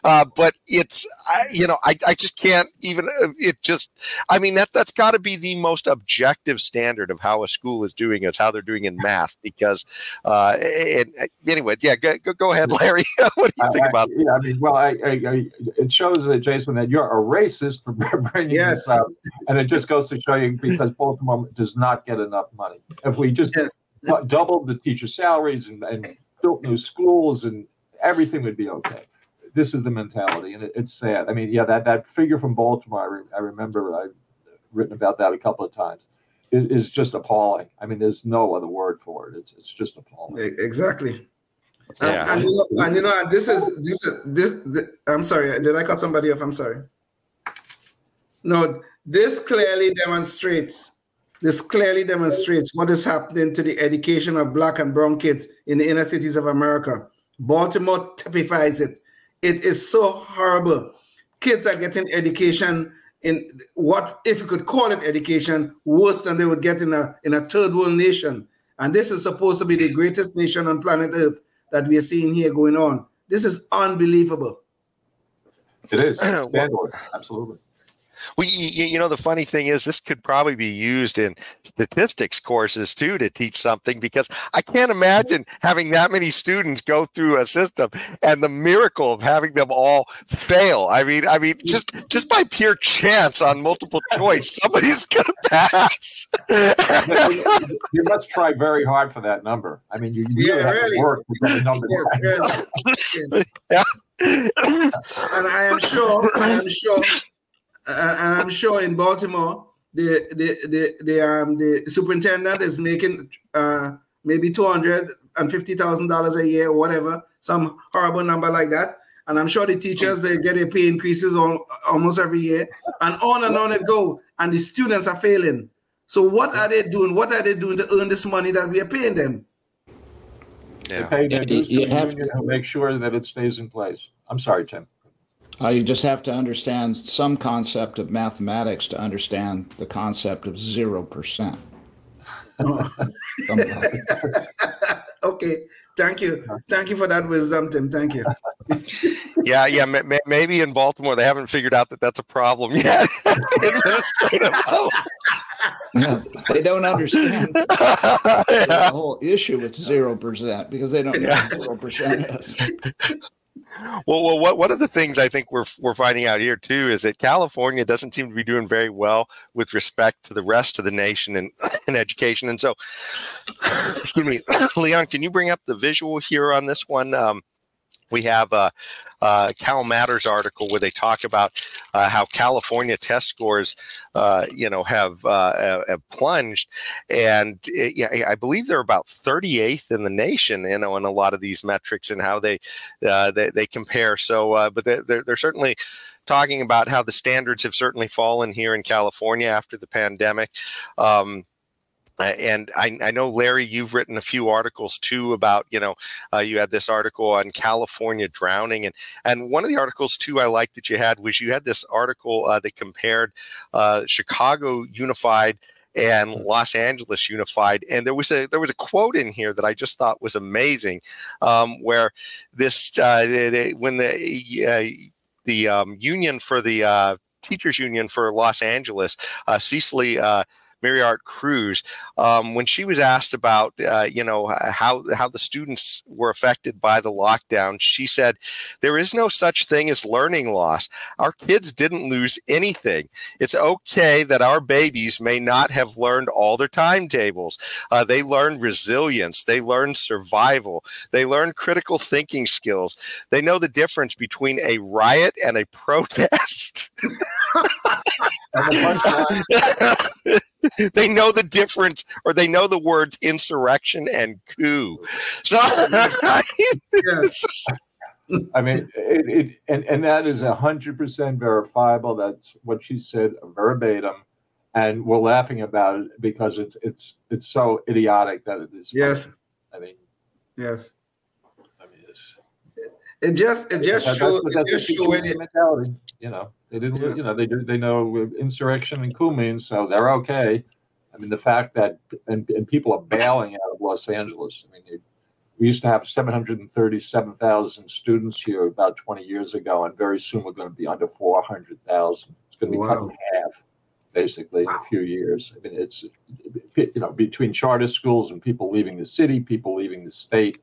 but it's, I just can't even, that's got to be the most objective standard of how a school is doing is how they're doing in math, because, anyway, yeah, go ahead, Larry. What do you think about that? It shows, Jason, that you're a racist for bringing this up. And it just goes to show you, because Baltimore does not get enough money. If we just doubled the teacher salaries and built new schools, and everything would be okay. This is the mentality, and it's sad. I mean, that figure from Baltimore, I remember I've written about that a couple of times, is just appalling. I mean, there's no other word for it. It's just appalling. Exactly. Yeah. And this is I'm sorry. Did I cut somebody off? I'm sorry. No, this clearly demonstrates what is happening to the education of Black and brown kids in the inner cities of America. Baltimore typifies it. It is so horrible. Kids are getting education in what, if you could call it education, worse than they would get in a third world nation. And this is supposed to be the greatest nation on planet Earth that we are seeing here going on. This is unbelievable. It is. Absolutely. Well, the funny thing is this could probably be used in statistics courses too to teach something, because I can't imagine having that many students go through a system and the miracle of having them all fail. I mean, just by pure chance on multiple choice, somebody's going to pass. You must try very hard for that number. I mean, you have to work to get the number. Yes. Yeah. And I'm sure in Baltimore, the superintendent is making maybe $250,000 a year or whatever, some horrible number like that. And I'm sure the teachers, they get their pay increases almost every year, and on it go. And the students are failing. So what are they doing? What are they doing to earn this money that we are paying them? Yeah. They pay their dues to the union to make sure that it stays in place. I'm sorry, Tim. You just have to understand some concept of mathematics to understand the concept of 0%. Okay, thank you for that wisdom, Tim. Thank you. Yeah. Maybe in Baltimore they haven't figured out that that's a problem yet. No, they don't understand the whole issue with 0% because they don't know what 0% is. Well, one of the things I think we're finding out here too is that California doesn't seem to be doing very well with respect to the rest of the nation in education. And so, excuse me, Leon, can you bring up the visual here on this one? We have a Cal Matters article where they talk about how California test scores, have plunged, and I believe they're about 38th in the nation, in a lot of these metrics and how they compare. So, but they're certainly talking about how the standards have certainly fallen here in California after the pandemic. And I know, Larry, you've written a few articles too about, you had this article on California drowning. And one of the articles too I liked that you had was you had this article that compared Chicago Unified and Los Angeles unified. And there was a quote in here that I just thought was amazing, where this when the union for the teachers union for Los Angeles, Cecily Marriott Cruz, when she was asked about how the students were affected by the lockdown, she said, "There is no such thing as learning loss. Our kids didn't lose anything. It's okay that our babies may not have learned all their timetables. They learned resilience. They learned survival. They learned critical thinking skills. They know the difference between a riot and a protest." They know the difference, or they know the words insurrection and coup. So, yes. I mean, and that is 100% verifiable. That's what she said verbatim, and we're laughing about it because it's so idiotic that it is. Yes. Funny. I mean, yes. I mean, it just shows the mentality. You know, they didn't. Yes. You know, they know insurrection and coup means, so they're okay. I mean, the fact that and people are bailing out of Los Angeles. I mean, we used to have 737,000 students here about 20 years ago, and very soon we're going to be under 400,000. It's going to be cut in half, basically, in a few years. I mean, it's between charter schools and people leaving the city, people leaving the state.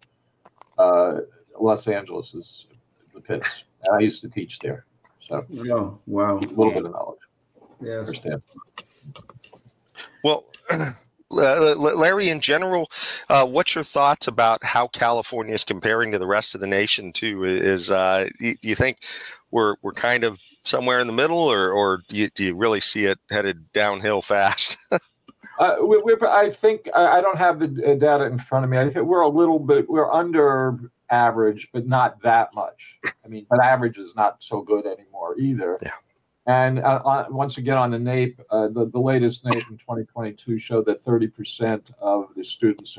Los Angeles is the pits. I used to teach there, so wow, a little bit of knowledge. Yes. Understand. Well, Larry, in general, what's your thoughts about how California is comparing to the rest of the nation? Too, do you think we're kind of somewhere in the middle, or do you really see it headed downhill fast? I think I don't have the data in front of me. I think we're under average, but not that much. I mean, but average is not so good anymore either. Yeah. And once again, on the NAEP, the latest NAEP in 2022 showed that 30% of the students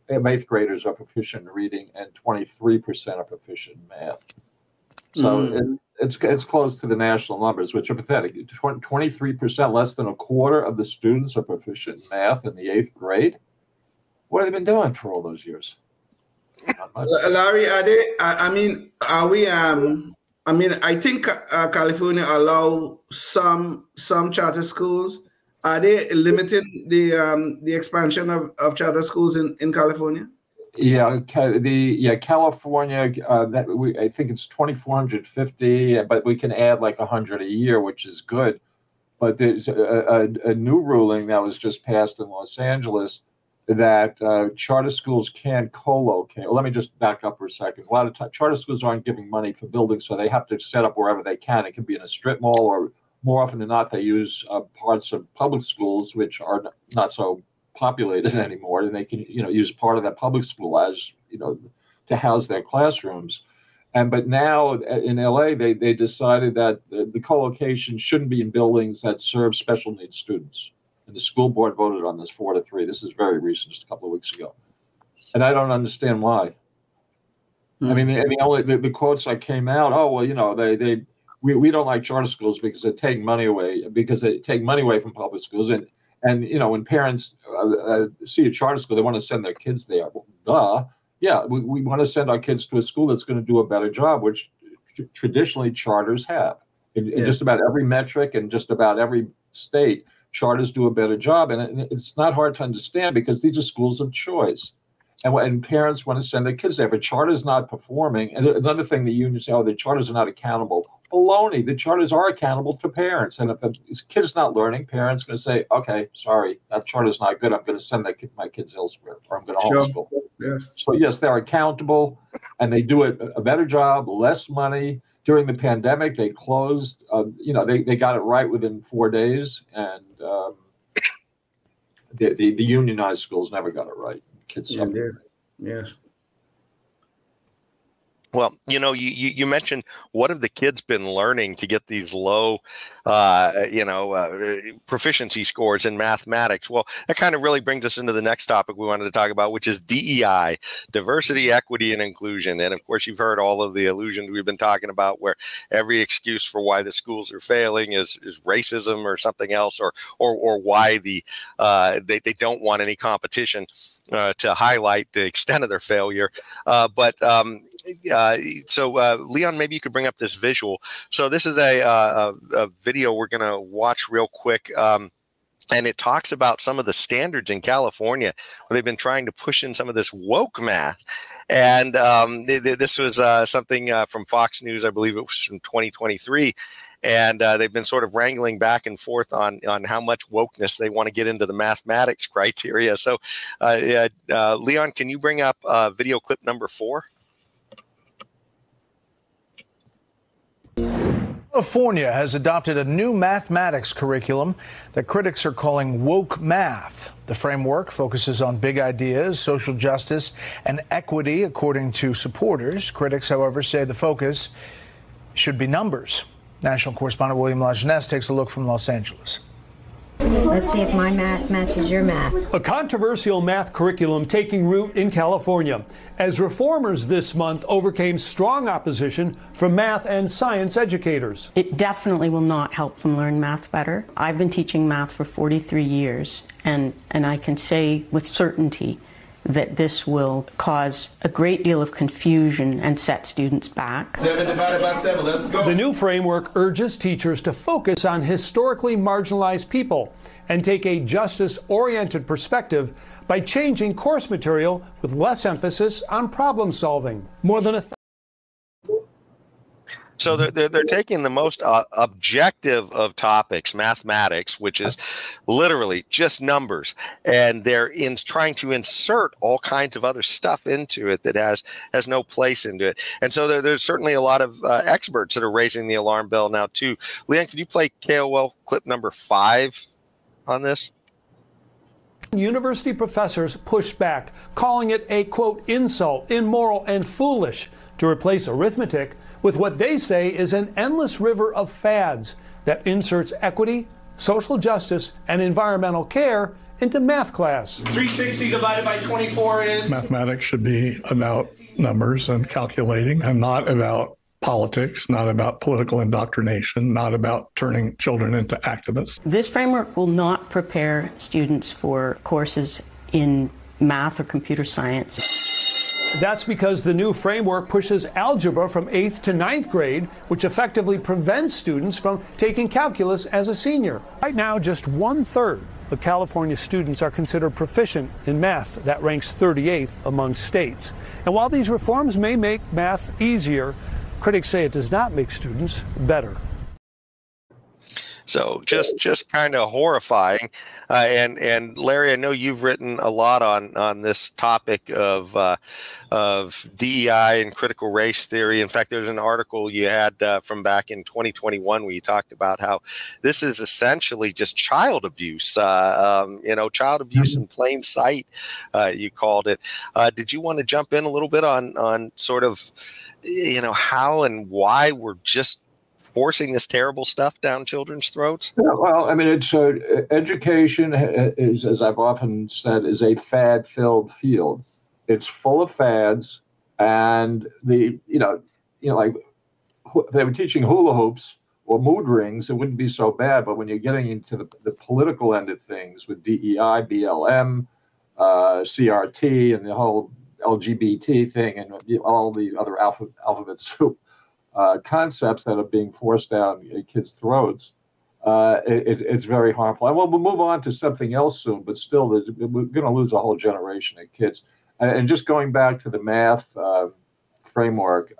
eighth graders are proficient in reading, and 23% are proficient in math. So it's close to the national numbers, which are pathetic. 23%, less than a quarter of the students are proficient in math in the 8th grade. What have they been doing for all those years? Larry, are we? I mean, I think California allow some charter schools. Are they limiting the expansion of charter schools in California? Yeah, California. I think it's 2,450, but we can add like 100 a year, which is good. But there's a new ruling that was just passed in Los Angeles that charter schools can co-locate. Well, let me just back up for a second. A lot of charter schools aren't giving money for buildings, so they have to set up wherever they can. It can be in a strip mall, or more often than not, they use parts of public schools, which are not so populated anymore, and they can use part of that public school as to house their classrooms. But now in LA, they decided that the co-location shouldn't be in buildings that serve special needs students. And the school board voted on this 4-3. This is very recent, just a couple of weeks ago. And I don't understand why. I mean, the quotes that came out, we don't like charter schools because they take money away, from public schools. And when parents see a charter school, they want to send their kids there. Well, duh. Yeah, we want to send our kids to a school that's going to do a better job, which traditionally charters have. In just about every metric and just about every state, charters do a better job. And it's not hard to understand because these are schools of choice. And parents want to send their kids there. If a charter is not performing, and another thing the unions say, the charters are not accountable. Baloney, the charters are accountable to parents. And if a kid's not learning, parents are going to say, okay, sorry, that charter's not good. I'm going to send my kids elsewhere, or I'm going to homeschool. Yes. So yes, they're accountable, and they do a better job, less money. During the pandemic, they closed, they got it right within 4 days, and the unionized schools never got it right. Kids suffered. Yes. Well, you mentioned, what have the kids been learning to get these low, proficiency scores in mathematics? Well, that kind of really brings us into the next topic we wanted to talk about, which is DEI, diversity, equity, and inclusion. And of course, you've heard all of the illusions we've been talking about, where every excuse for why the schools are failing is racism or something else, or why they don't want any competition to highlight the extent of their failure. So Leon, maybe you could bring up this visual. So this is a video we're going to watch real quick. And it talks about some of the standards in California where they've been trying to push in some of this woke math. And this was something from Fox News, I believe it was from 2023. And they've been sort of wrangling back and forth on how much wokeness they want to get into the mathematics criteria. So, Leon, can you bring up video clip number 4? California has adopted a new mathematics curriculum that critics are calling woke math. The framework focuses on big ideas, social justice, and equity, according to supporters. Critics, however, say the focus should be numbers. National correspondent William Lajeunesse takes a look from Los Angeles. Let's see if my math matches your math. A controversial math curriculum taking root in California as reformers this month overcame strong opposition from math and science educators. It definitely will not help them learn math better. I've been teaching math for 43 years, and I can say with certainty that this will cause a great deal of confusion and set students back. 7 divided by 7, let's go. The new framework urges teachers to focus on historically marginalized people and take a justice-oriented perspective by changing course material with less emphasis on problem solving. More than So they're taking the most objective of topics, mathematics, which is literally just numbers, and they're trying to insert all kinds of other stuff into it that has no place into it. And so there's certainly a lot of experts that are raising the alarm bell now too. Leon, can you play KOL clip number 5 on this? University professors pushed back, calling it a, quote, insult, immoral, and foolish to replace arithmetic with what they say is an endless river of fads that inserts equity, social justice, and environmental care into math class. 360 divided by 24 is? Mathematics should be about numbers and calculating, and not about politics, not about political indoctrination, not about turning children into activists. This framework will not prepare students for courses in math or computer science. That's because the new framework pushes algebra from 8th to 9th grade, which effectively prevents students from taking calculus as a senior. Right now, just 1/3 of California students are considered proficient in math. That ranks 38th among states. And while these reforms may make math easier, critics say it does not make students better. So just kind of horrifying. And Larry, I know you've written a lot on this topic of DEI and critical race theory. In fact, there's an article you had from back in 2021 where you talked about how this is essentially just child abuse. Child abuse in plain sight, you called it. Did you want to jump in a little bit on sort of, how and why we're just forcing this terrible stuff down children's throats? Well, I mean, it's education is, as I've often said, is a fad-filled field. It's full of fads, and like if they were teaching hula hoops or mood rings, it wouldn't be so bad. But when you're getting into the political end of things with DEI, BLM, CRT, and the whole LGBT thing, and all the other alphabet soup concepts that are being forced down kids' throats, it's very harmful. And we'll move on to something else soon, but still, we're going to lose a whole generation of kids. And just going back to the math framework,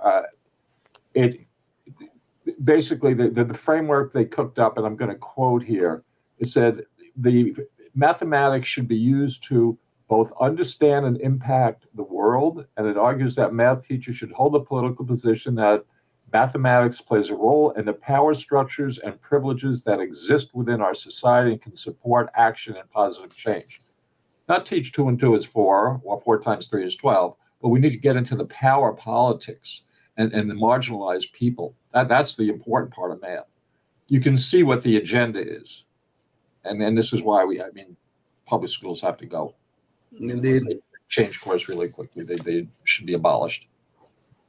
basically the framework they cooked up, and I'm going to quote here, it said the mathematics should be used to both understand and impact the world, and it argues that math teachers should hold a political position that mathematics plays a role in the power structures and privileges that exist within our society and can support action and positive change. Not teach 2 and 2 is 4, or 4 times 3 is 12, but we need to get into the power politics and the marginalized people. That's the important part of math. You can see what the agenda is. And this is why public schools have to go. Indeed. They change course really quickly. They should be abolished.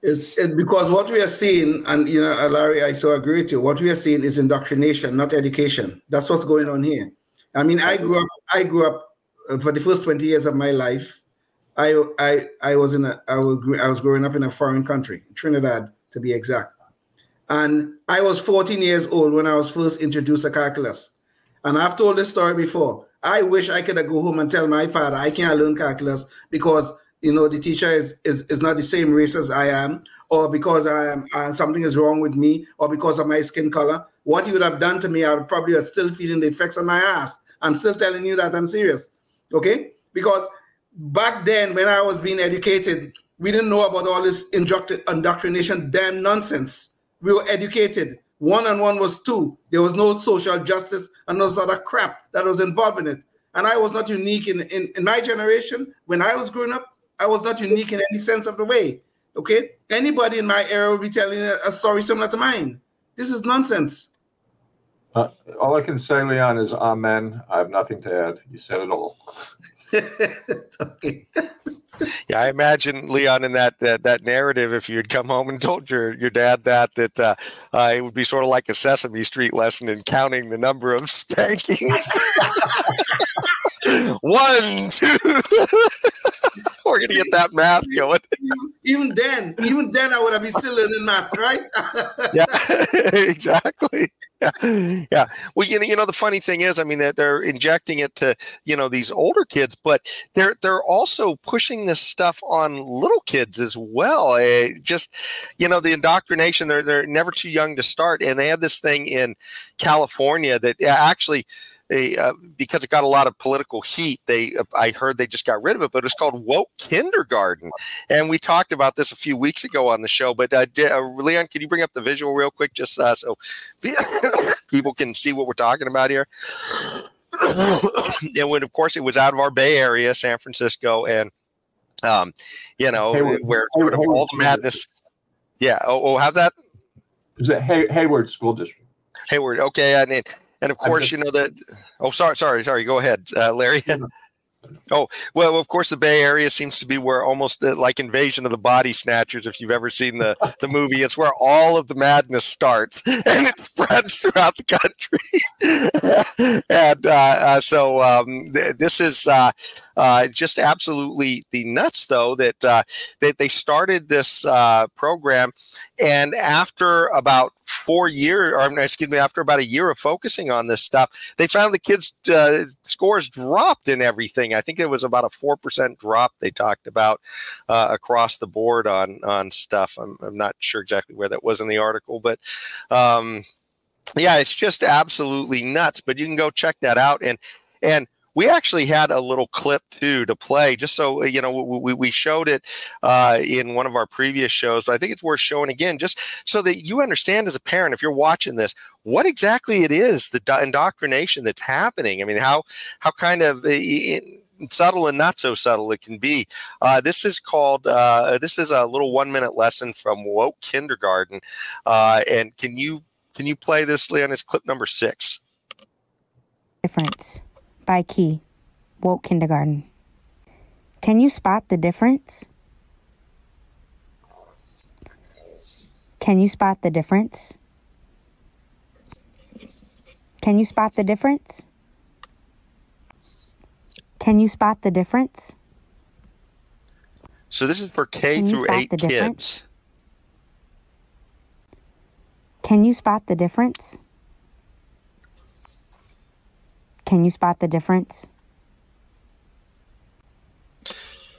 It's because what we are seeing, and Larry, I so agree with you, what we are seeing is indoctrination, not education. That's what's going on here. I mean, I grew up for the first 20 years of my life. I was growing up in a foreign country, Trinidad to be exact. And I was 14 years old when I was first introduced to calculus. And I've told this story before. I wish I could go home and tell my father I can't learn calculus because the teacher is not the same race as I am, or because something is wrong with me, or because of my skin color. What he would have done to me, I would probably have still feeling the effects on my ass. I'm still telling you that I'm serious, okay? Because back then, when I was being educated, we didn't know about all this indoctrination, damn nonsense. We were educated. 1 and 1 was 2. There was no social justice and no sort of crap that was involved in it. And I was not unique in my generation. When I was growing up, I was not unique in any sense of the way, okay? Anybody in my era will be telling a story similar to mine. This is nonsense. All I can say, Leon, is amen. I have nothing to add. You said it all. Okay. Yeah, I imagine, Leon, in that narrative, if you'd come home and told your dad that it would be sort of like a Sesame Street lesson in counting the number of spankings. 1, 2. We're gonna get that math going. Even then, I would have been still learning math, right? Yeah, exactly. Yeah. Well, the funny thing is, I mean, they're injecting it to, these older kids, but they're also pushing this stuff on little kids as well. Just, the indoctrination, they're never too young to start. And they had this thing in California that actually, because it got a lot of political heat, I heard they just got rid of it, but it was called woke kindergarten. And we talked about this a few weeks ago on the show, but Leon, can you bring up the visual real quick, just so people can see what we're talking about here? And when, of course, it was out of our Bay Area, San Francisco, and Hayward, where Hayward all the madness. Yeah. Have that? Is it Hayward School District? Hayward. Okay. And of course, sorry. Go ahead, Larry. Oh, well, of course, the Bay Area seems to be where almost like Invasion of the Body Snatchers, if you've ever seen the movie, it's where all of the madness starts and it spreads throughout the country. And so this is just absolutely the nuts, though, that they started this program. And after about 4 years, after about a year of focusing on this stuff, they found the kids' scores dropped in everything. I think it was about a 4% drop they talked about across the board on stuff. I'm not sure exactly where that was in the article, but yeah, it's just absolutely nuts. But you can go check that out. And we actually had a little clip, too, to play, just so, we showed it in one of our previous shows, but I think it's worth showing again, just so that you understand as a parent, if you're watching this, what exactly it is, the indoctrination that's happening. I mean, how kind of subtle and not so subtle it can be. This is a little 1-minute lesson from Woke Kindergarten. And can you play this, Leon? It's clip number 6. Difference. By Key, Woke Kindergarten. Can you spot the difference? Can you spot the difference? Can you spot the difference? Can you spot the difference? So this is for K through 8 kids. Can you spot the difference? Can you spot the difference?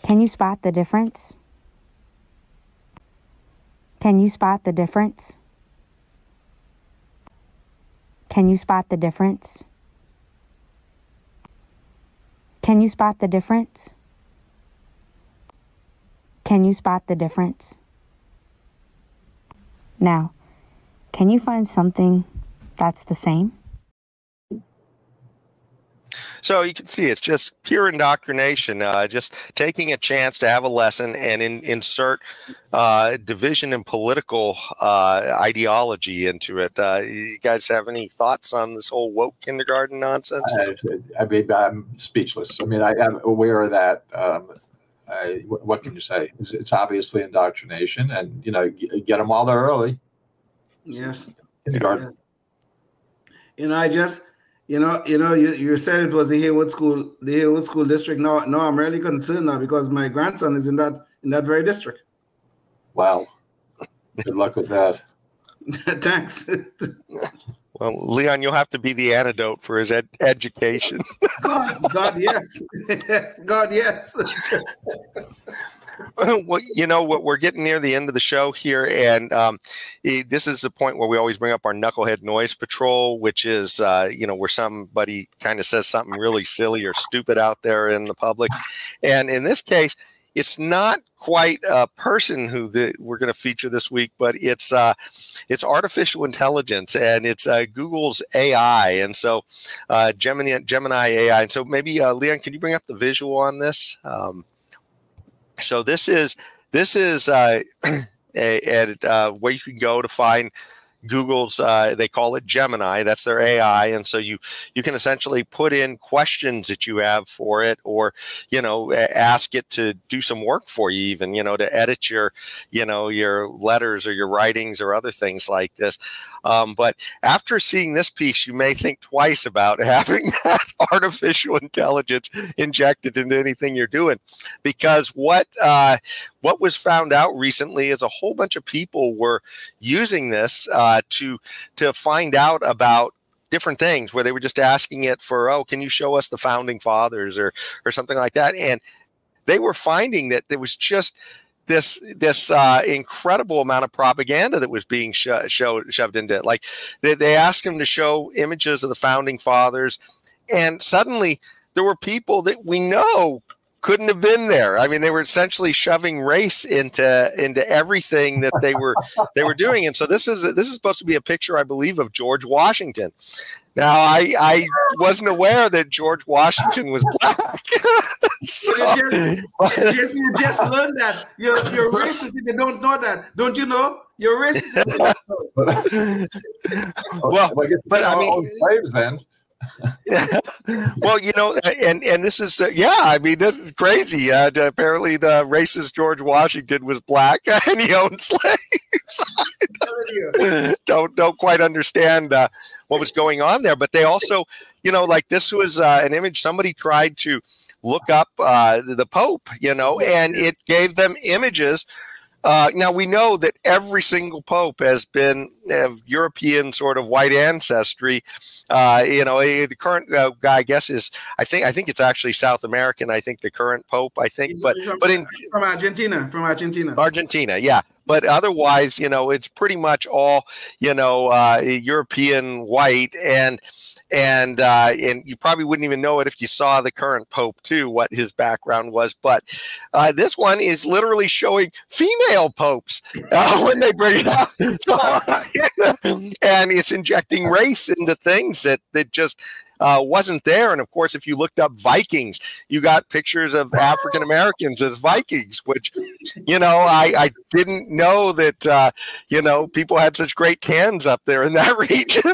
Can you spot the difference? Can you spot the difference? Can you spot the difference? Can you spot the difference? Can you spot the difference? Now, can you find something that's the same? So you can see it's just pure indoctrination, just taking a chance to have a lesson and insert division and political ideology into it. You guys have any thoughts on this whole woke kindergarten nonsense? I mean, I'm speechless. I mean, I am aware of that. What can you say? It's obviously indoctrination, and get them all there early. Yes. Kindergarten. I just, you said it was the Haywood School District. No, I'm really concerned now because my grandson is in that very district. Wow. Good luck with that. Thanks. Well, Leon, you'll have to be the antidote for his education. God, yes. God, yes. Well, we're getting near the end of the show here, and this is the point where we always bring up our Knucklehead Noise Patrol, which is, where somebody kind of says something really silly or stupid out there in the public. And in this case, it's not quite a person who we're going to feature this week, but it's artificial intelligence, and it's Google's AI, and so Gemini AI. And so maybe Leon, can you bring up the visual on this? So this is where you can go to find Google's, they call it Gemini. That's their AI. And so you can essentially put in questions that you have for it, or, ask it to do some work for you, even, to edit your letters or your writings or other things like this. But after seeing this piece, you may think twice about having that artificial intelligence injected into anything you're doing, because what was found out recently is a whole bunch of people were using this to find out about different things, where they were just asking it for, can you show us the founding fathers or something like that, and they were finding that there was just this incredible amount of propaganda that was being shoved into it. Like they asked them to show images of the founding fathers, and suddenly there were people that we know couldn't have been there. I mean, they were essentially shoving race into everything that they were doing. And so this is supposed to be a picture, I believe, of George Washington. Now, I wasn't aware that George Washington was black. So, you just learned that. You're racist if you don't know that. Don't you know? You're racist if you don't know. Well, but I mean, slaves then. Well, and this is I mean, this is crazy. Apparently, the racist George Washington was black and he owned slaves. don't quite understand what was going on there, but they also, like this was an image. Somebody tried to look up the Pope, and it gave them images. Now, we know that every single pope has been European sort of white ancestry. The current guy, I guess, is I think it's actually South American. I think the current pope. But from Argentina. Argentina, yeah. But otherwise, it's pretty much all European white, and you probably wouldn't even know it if you saw the current pope too, what his background was. But this one is literally showing female popes when they bring it up, and it's injecting race into things that just wasn't there. And of course, if you looked up Vikings, you got pictures of African Americans as Vikings, which, I didn't know that, people had such great tans up there in that region.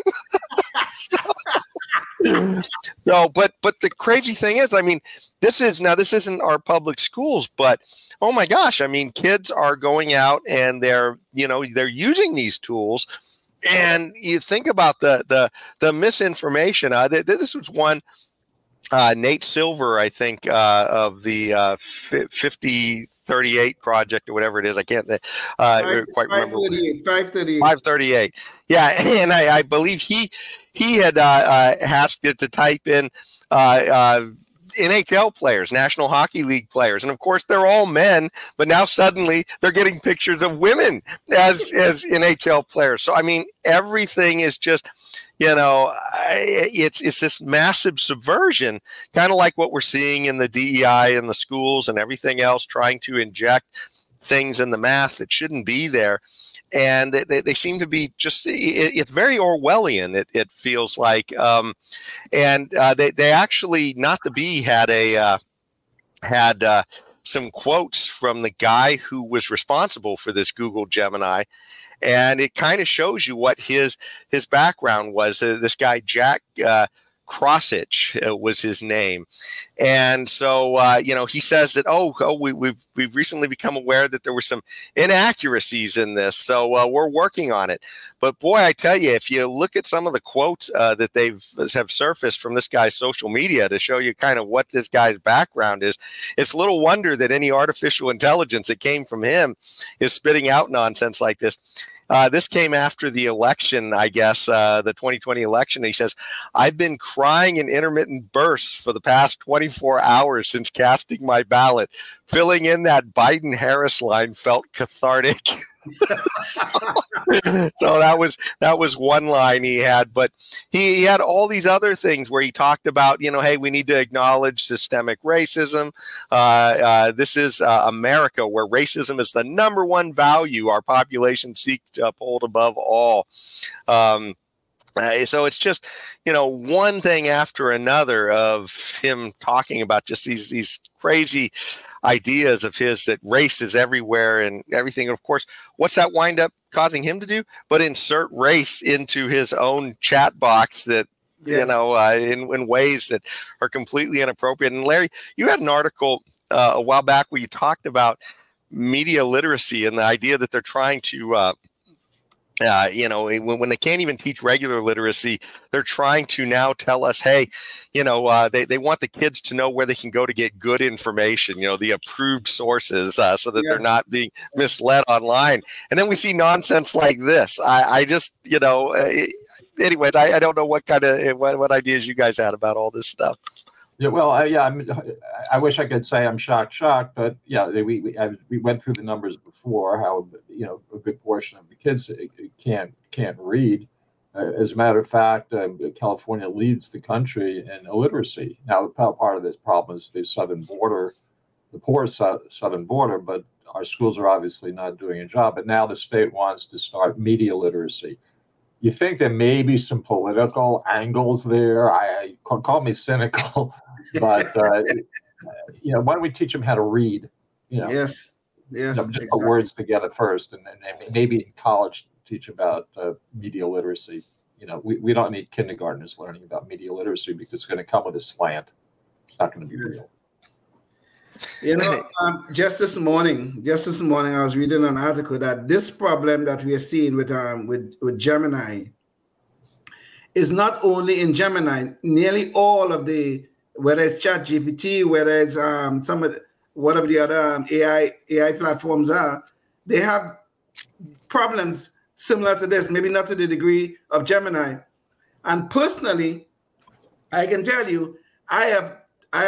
But the crazy thing is, I mean, this isn't our public schools, but oh my gosh, I mean, kids are going out and they're using these tools. And you think about the misinformation. This was one, Nate Silver, I think, of the 5038 project or whatever it is. I can't quite remember. 538. Yeah, and I believe he had asked it to type in NHL players, National Hockey League players. And of course, they're all men, but now suddenly they're getting pictures of women as NHL players. So, I mean, everything is just, it's this massive subversion, kind of like what we're seeing in the DEI and the schools and everything else, trying to inject things in the math that shouldn't be there. And they seem to be just, it's very Orwellian, it feels like. They actually, Not the Bee had some quotes from the guy who was responsible for this Google Gemini. And it kind of shows you what his background was. This guy, Jack Crossich was his name. And so, he says that, we've recently become aware that there were some inaccuracies in this. So we're working on it. But boy, I tell you, if you look at some of the quotes that have surfaced from this guy's social media to show you kind of what this guy's background is, it's little wonder that any artificial intelligence that came from him is spitting out nonsense like this. This came after the election, I guess, the 2020 election. He says, I've been crying in intermittent bursts for the past 24 hours since casting my ballot. Filling in that Biden-Harris line felt cathartic. So that was one line he had. But he had all these other things where he talked about, hey, we need to acknowledge systemic racism. This is America, where racism is the number one value our population seeks to uphold above all. So it's just, one thing after another of him talking about just these crazy ideas of his, that race is everywhere and everything. And of course, what's that wind up causing him to do? But insert race into his own chat box that, in ways that are completely inappropriate. And Larry, you had an article a while back where you talked about media literacy and the idea that they're trying to, when they can't even teach regular literacy, they're trying to now tell us, hey, they want the kids to know where they can go to get good information, the approved sources, so that they're not being misled online. And then we see nonsense like this. I just, anyways, I don't know what kind of, what ideas you guys had about all this stuff. Yeah, well, I wish I could say I'm shocked, but we went through the numbers before, how a good portion of the kids can't read. As a matter of fact, California leads the country in illiteracy. Now, part of this problem is the southern border, the poor southern border, but our schools are obviously not doing a job. But now the state wants to start media literacy. You think there may be some political angles there. I call me cynical, but why don't we teach them how to read? Yes, just put words together first, and maybe in college teach about media literacy. We don't need kindergartners learning about media literacy because it's going to come with a slant. It's not going to be real. Just this morning, I was reading an article that this problem that we are seeing with Gemini is not only in Gemini. Nearly all of whether it's ChatGPT, whether it's whatever the other AI platforms are, they have problems similar to this, maybe not to the degree of Gemini. And personally, I can tell you, I have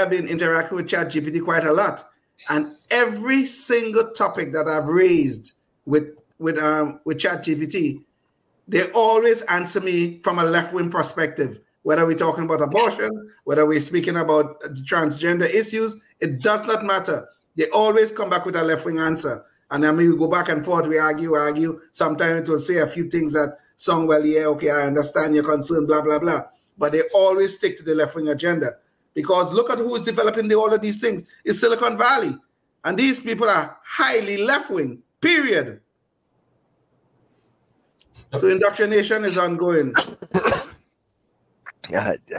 been interacting with ChatGPT quite a lot, and every single topic that I've raised with ChatGPT, they always answer me from a left-wing perspective. Whether we're talking about abortion, whether we're speaking about transgender issues, it does not matter. They always come back with a left-wing answer, and then we go back and forth. We argue. Sometimes it will say a few things that sound, well, yeah, okay, I understand your concern, blah blah blah. But they always stick to the left-wing agenda. Because look at who is developing all of these things. It's Silicon Valley. And these people are highly left-wing, period. So indoctrination is ongoing.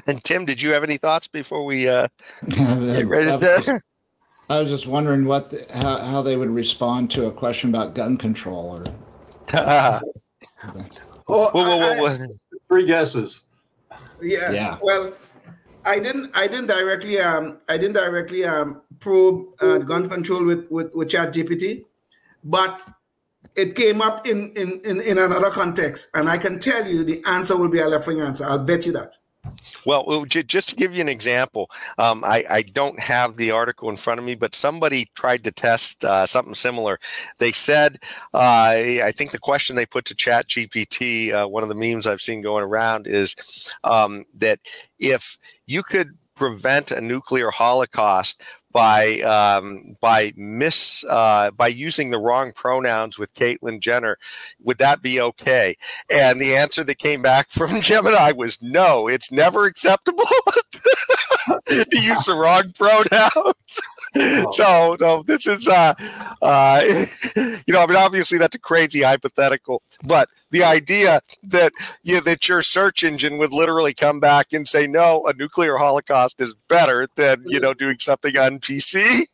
And Tim, did you have any thoughts before we get ready to... I was just wondering how they would respond to a question about gun control. Three guesses. Yeah. Well, I didn't directly probe gun control with ChatGPT, but it came up in another context, and I can tell you the answer will be a left-wing answer. I'll bet you that. Well, just to give you an example, I don't have the article in front of me, but somebody tried to test something similar. They said, I think the question they put to ChatGPT, one of the memes I've seen going around is that if you could prevent a nuclear holocaust by using the wrong pronouns with Caitlyn Jenner. Would that be okay? And the answer that came back from Gemini was no. It's never acceptable to use the wrong pronouns. So no, this is obviously that's a crazy hypothetical, but the idea that that your search engine would literally come back and say no, a nuclear holocaust is better than doing something on PC.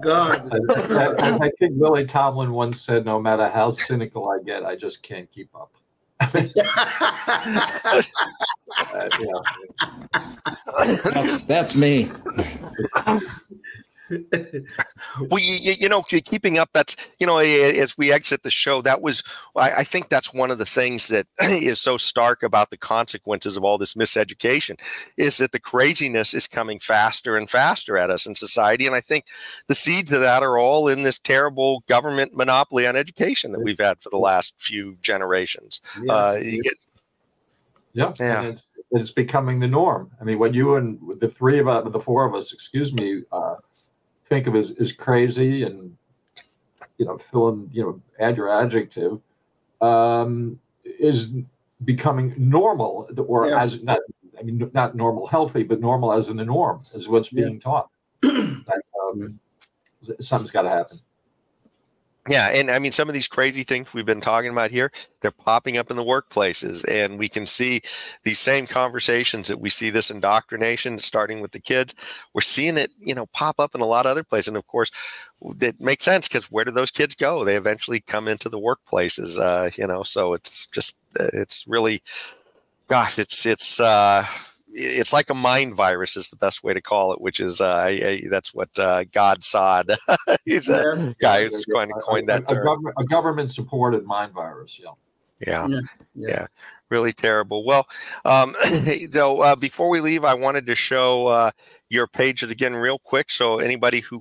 God. I think Lily Tomlin once said, "No matter how cynical I get, I just can't keep up." That's me. Well, keeping up, that's, as we exit the show, that was, I think that's one of the things that is so stark about the consequences of all this miseducation, is that the craziness is coming faster and faster at us in society. And I think the seeds of that are all in this terrible government monopoly on education that we've had for the last few generations. And it's becoming the norm. I mean, what you and the four of us, think of as crazy, and fill in, add your adjective, is becoming normal, or as not normal healthy, but normal as in the norm, is what's being taught. Something's got to happen. Yeah, and I mean, some of these crazy things we've been talking about here, they're popping up in the workplaces, and we can see these same conversations that we see this indoctrination starting with the kids. We're seeing it, pop up in a lot of other places. And of course, that makes sense, because where do those kids go? They eventually come into the workplaces, so it's just, it's really, gosh, it's like a mind virus is the best way to call it, which is that's what God Sod. He's a guy who's going to coin that term. A government-supported mind virus. Yeah. Really terrible. Well, before we leave, I wanted to show your page again real quick, so anybody who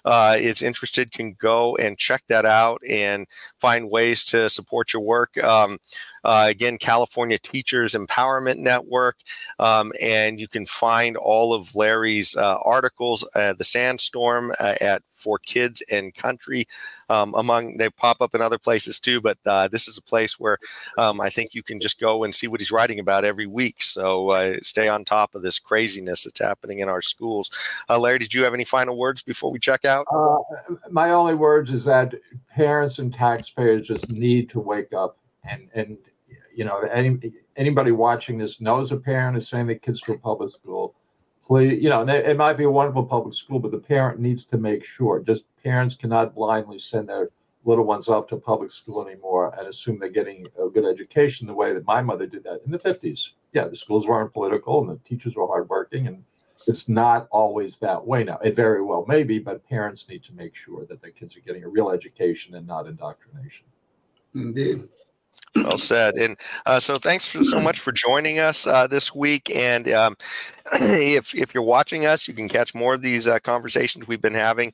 is interested can go and check that out and find ways to support your work. Again, California Teachers Empowerment Network, and you can find all of Larry's articles, the Sandstorm at For Kids and Country. They pop up in other places too, but this is a place where I think you can just go and see what he's writing about every week. So stay on top of this craziness that's happening in our schools. Larry, did you have any final words before we check out? My only words is that parents and taxpayers just need to wake up, and anybody watching this knows a parent is sending their kids to a public school. Please, it might be a wonderful public school, but the parent needs to make sure. Just parents cannot blindly send their little ones up to public school anymore and assume they're getting a good education the way that my mother did that in the 50s. Yeah, the schools weren't political and the teachers were hardworking, and it's not always that way now. It very well may be, but parents need to make sure that their kids are getting a real education and not indoctrination. Indeed. Well said. And so thanks so much for joining us this week. And if you're watching us, you can catch more of these conversations we've been having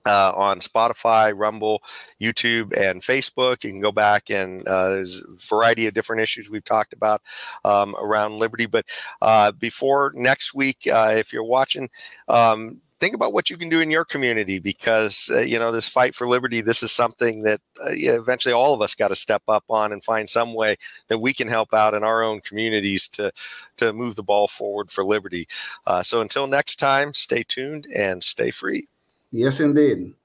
on Spotify, Rumble, YouTube, and Facebook. You can go back and there's a variety of different issues we've talked about around liberty. But before next week, if you're watching, think about what you can do in your community, because, this fight for liberty, this is something that eventually all of us got to step up on and find some way that we can help out in our own communities to move the ball forward for liberty. So until next time, stay tuned and stay free. Yes, indeed.